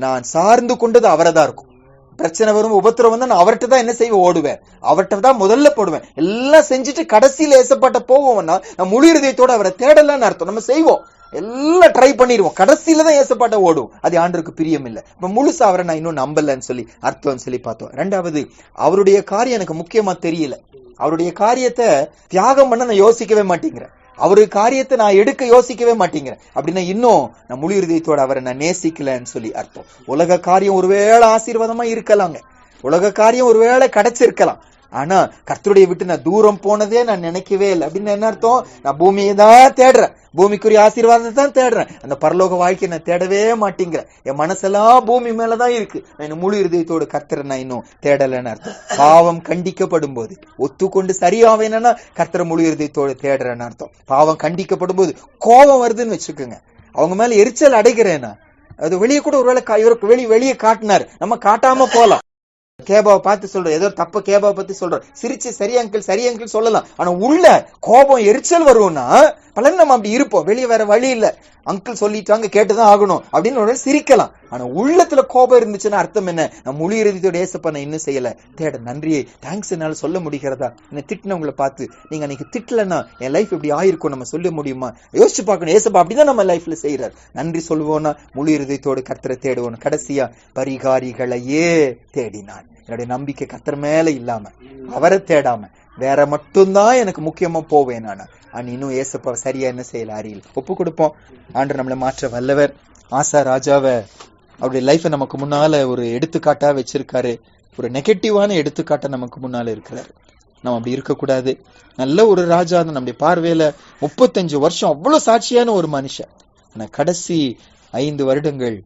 S1: நான் சார்ந்து கொண்டது அவரைதான் இருக்கும். பிரச்சனை வரும், உபத்திரம் தான், நான் அவர்கிட்ட தான் என்ன செய்வேன்? ஓடுவேன், அவர்கிட்ட தான் முதல்ல போடுவேன். எல்லாம் செஞ்சுட்டு கடைசியில ஏசப்பட்ட போவோம்னா நான் முழு இருதயத்தோட அவரை தேடலன்னு அர்த்தம். நம்ம செய்வோம், எல்லாம் ட்ரை பண்ணிடுவோம், கடைசியில தான் ஏசப்பாட்ட ஓடுவோம். அது ஆண்டவருக்கு பிரியம் இல்லை. இப்ப முழுசா அவரை நான் இன்னும் நம்பலன்னு சொல்லி அர்த்தம் சொல்லி பார்த்தோம். 2வது, அவருடைய காரியம் எனக்கு முக்கியமா தெரியல. அவருடைய காரியத்தை தியாகம் பண்ண நான் யோசிக்கவே மாட்டேங்கிறேன். அவருடைய காரியத்தை நான் எடுக்க யோசிக்கவே மாட்டேங்கிறேன். அப்படின்னா இன்னும் நான் முழு இருதயத்தோட அவரை நான் நேசிக்கலன்னு சொல்லி அர்த்தம். உலக காரியம் ஒருவேளை ஆசீர்வாதமா இருக்கலாங்க, உலக காரியம் ஒருவேளை கிடைச்சிருக்கலாம். ஆனா கர்த்தருடைய விட்டு நான் தூரம் போனதே நான் நினைக்கவே இல்லை. அப்படின்னு என்ன அர்த்தம்? நான் பூமியை தான் தேடுறேன், பூமிக்குரிய ஆசீர்வாதத்தை தான் தேடுறேன், அந்த பரலோக வாழ்க்கையை நான் தேடவே மாட்டேங்கிறேன். என் மனசெல்லாம் பூமி மேலதான் இருக்கு. நான் முழு இருதயத்தோடு கர்த்தரை நான் இன்னும் தேடலன்னு அர்த்தம். பாவம் கண்டிக்கப்படும் போது ஒத்துக்கொண்டு சரியாவேனா கர்த்தரை முழு இருதயத்தோடு தேடுறேன்னு அர்த்தம். பாவம் கண்டிக்கப்படும் போது கோபம் வருதுன்னு வச்சுக்கோங்க, அவங்க மேல எரிச்சல் அடைகிறேன்னா அது வெளியே கூட ஒருவேளை இவருக்கு வெளியே காட்டினார், நம்ம காட்டாம போலாம். கேபாவை பார்த்து சொல்ற, ஏதோ தப்ப கேபாவை பத்தி சொல்ற, சிரிச்சு சரி அங்கிள் சொல்லலாம். ஆனா உள்ள கோபம் எரிச்சல் வரும்னா பலரும் நம்ம அப்படி இருப்போம். வெளியே வேற வழி இல்ல, அங்கிள் சொல்லிட்டாங்க கேட்டுதான் ஆகணும் அப்படின்னு ஒரு சிரிக்கலாம். ஆனா உள்ளத்துல கோபம் இருந்துச்சுன்னா அர்த்தம் என்ன? நான் முழு இறுதியோட ஏசப்பா நான் இன்னும் செய்யல, தேட நன்றியை தேங்க்ஸ் என்னால சொல்ல முடிகிறதா? என்ன திட்டினவங்களை பார்த்து நீங்க அன்னைக்கு திட்டலன்னா என் லைஃப் இப்படி ஆயிருக்கும் நம்ம சொல்ல முடியுமா? யோசிச்சு பார்க்கணும். ஏசப்பா அப்படிதான் நம்ம லைஃப்ல செய்யறாரு. நன்றி சொல்லுவோம்னா முழு இறுதியத்தோடு கர்த்தரை தேடுவோம். கடைசியா பரிகாரிகளையே தேடினான். என்னுடைய நம்பிக்கை கர்த்தர் மேல இல்லாம அவரை தேடாம வேற மட்டும்தான் எனக்கு முக்கியமா போவேன் நான். இன்னும் ஏசப்பா சரியா என்ன செய்யல அறியல் ஒப்பு கொடுப்போம். ஆண்டவர் நம்மளை மாற்ற வல்லவர். ஆசா ராஜாவை அவருடைய லைஃபை நமக்கு முன்னால ஒரு எடுத்துக்காட்டா வச்சிருக்காரு. ஒரு நெகட்டிவான எடுத்துக்காட்டை நமக்கு முன்னால இருக்கிறாரு. நம்ம அப்படி இருக்கக்கூடாது. நல்ல ஒரு ராஜா நம்முடைய பார்வையில 35 வருஷம் அவ்வளவு சாட்சியான ஒரு மனுஷன். ஆனா கடைசி 5 வருடங்கள்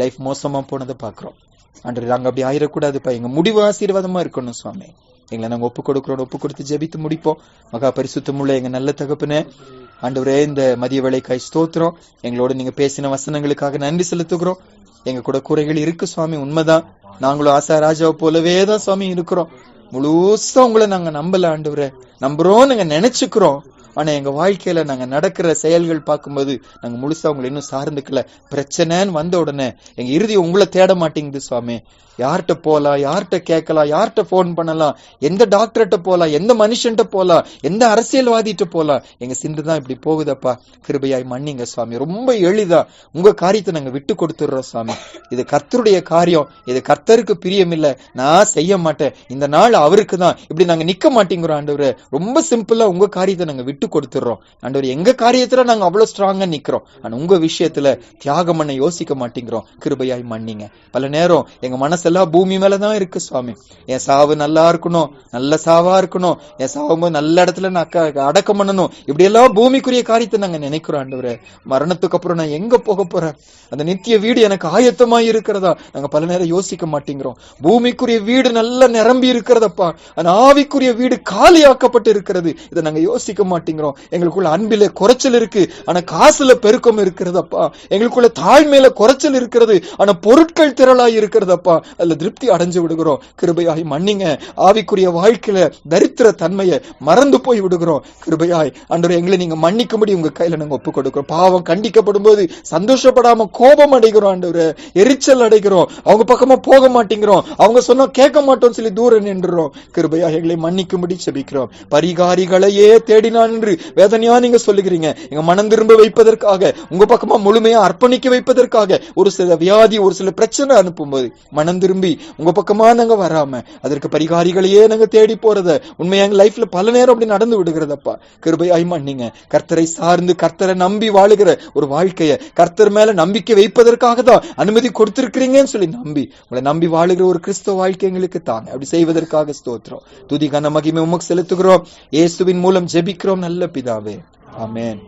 S1: லைஃப் மோசமா போனதை பாக்குறோம். ஆண்டவர் நாங்க அப்படி ஆயிடக்கூடாதுப்பா, எங்க முடிவு ஆசீர்வாதமா இருக்கணும் சுவாமி. எங்களை நாங்க ஒப்பு கொடுக்கிறோம். ஒப்பு கொடுத்து ஜெபித்து முடிப்போம். மகா பரிசுத்தமுள்ள எங்க நல்ல தகப்பனே, ஆண்டவரே இந்த மதிய வேளைக்காய் ஸ்தோத்திரம். எங்களோட நீங்க பேசின வசனங்களுக்காக நன்றி செலுத்துகிறோம். எங்க கூட குறைகள் இருக்கு சுவாமி, உண்மைதான். நாங்களும் ஆசா ராஜாவை போலவே தான் சுவாமி இருக்கிறோம். முழுசா உங்களை நாங்க நம்பல ஆண்டவரே, நம்புறோம் நாங்க நினைச்சுக்கிறோம். ஆனா எங்க வாழ்க்கையில நாங்க நடக்கிற செயல்கள் பார்க்கும்போது நாங்க முழுசா உங்களை இன்னும் சார்ந்துக்கல. பிரச்சனைன்னு வந்த உடனே எங்க இறுதி உங்களை தேட மாட்டேங்குது சுவாமி. யார்கிட்ட போலாம், யார்கிட்ட கேட்கலாம், யார்கிட்ட போன் பண்ணலாம், எந்த டாக்டர்கிட்ட போலாம், எந்த மனுஷன்ட்ட போலாம், எந்த அரசியல்வாதிட்ட போலாம், எங்க சிந்துதான் இப்படி போகுதப்பா. கிருபையாய் மன்னிங்க சுவாமி. ரொம்ப எளிதா உங்க காரியத்தை நாங்க விட்டு கொடுத்துடுறோம் சுவாமி. இது கர்த்தருடைய காரியம், இது கர்த்தருக்கு பிரியம் இல்ல, நான் செய்ய மாட்டேன், இந்த நாள் அவருக்கு தான், இப்படி நாங்க நிக்க மாட்டேங்கிறோம் ஆண்டவரே. ரொம்ப சிம்பிளா உங்க காரியத்தை நாங்க விட்டு கொடுத்துடுறோம் ஆண்டவர். எங்க காரியத்துல நாங்க அவ்வளவு ஸ்ட்ராங்கா நிக்கிறோம், ஆனா உங்க விஷயத்துல தியாகம் பண்ண யோசிக்க மாட்டேங்கிறோம். கிருபையாய் மன்னிங்க. பல நேரம் எங்க மனசெல்லாம் பூமி மேலதான் இருக்கு சுவாமி. என் சாவு நல்லா இருக்கணும், நல்ல சாவா இருக்கணும், என் சாவும்போது நல்ல இடத்துல நான் அடக்கம் பண்ணணும், இப்படி எல்லாம் பூமிக்குரிய காரியத்தை நாங்க நினைக்கிறோம் ஆண்டவரே. மரணத்துக்கு அப்புறம் நான் எங்க போக போறேன், அந்த நித்திய வீடு எனக்கு ஆயத்தமாய் இருக்கிறதா நாங்க பல நேரம் யோசிக்க மாட்டேங்கிறோம். பூமிக்குரிய வீடு நல்லா நிரம்பி இருக்கிறதப்பா, அந்த ஆவிக்குரிய வீடு காலியாக்கப்பட்டு இருக்கிறது, இதை நாங்க யோசிக்க மாட்டேங்கிறோம். எங்களுக்குள்ள அன்பில குறைச்சல் இருக்கு, ஆனா காசுல பெருக்கம் இருக்கிறதப்பா. எங்களுக்குள்ள தாழ்மையில குறைச்சல் இருக்கிறது, ஆனா பொருட்கள் திரளாய் இருக்கிறதப்பா. அதுல திருப்தி அடைஞ்சு விடுகிறோம். கிருபையாய் மன்னிங்க. ஆவிக்குரிய வாழ்க்கையில தரித்திர தன்மையை மறந்து போய் விடுகிறோம். கிருபையாய் ஆண்டவரே எங்களை நீங்க மன்னிக்கும்படி உங்க கையில நாங்க ஒப்பு கொடுக்கிறோம். பாவம் கண்டிக்கப்படும் போது சந்தோஷப்படாம கோபம் அடைகிறோம் ஆண்டவரே, எரிச்சல் அடைகிறோம், அவங்க பக்கமா போக மாட்டேங்கிறோம், அவங்க சொன்னா கேட்க மாட்டோம் சொல்லி தூரம் நின்றுறோம். கிருபையாய் எங்களை மன்னிக்கும்படி செபிக்கிறோம். பரிகாரிகளையே தேடினான் என்று வேதனையா நீங்க சொல்லுகிறீங்க. எங்க மனம் திரும்ப வைப்பதற்காக, உங்க பக்கமா முழுமையா அர்ப்பணிக்க வைப்பதற்காக ஒரு சில வியாதி, ஒரு சில பிரச்சனை அனுப்பும்போது மனம் திரும்பி உங்க பக்கமா நாங்க வராம அதற்கு பரிகாரிகளையே நாங்க தேடி போறத உண்மையா எங்க லைஃப்ல பல நேரம் அப்படி நடந்து விடுகிறதப்பா. கிருபையாய் மன்னிங்க. கர்த்தரை சார்ந்து கர்த்தரை நம்பி வாழுகிற ஒரு வாழ்க்கைய கர்த்தர் மேல நம்பிக்கை வைப்பதற்காக தான் அனுமதி கொடுத்திருக்கிறீங்கன்னு சொல்லி நம்பி உங்களை நம்பி வாழுகிற ஒரு கிறிஸ்தவ வாழ்க்கை எங்களுக்கு தாங்க. அப்படி செய்வதற்காக ஸ்தோத்திரம். துதி கன மகிமை உமக்கு செலுத்துகிறோம். இயேசுவின் மூலம் ஜெபிக்கிறோம் நல்ல பிதாவே. ஆமென்.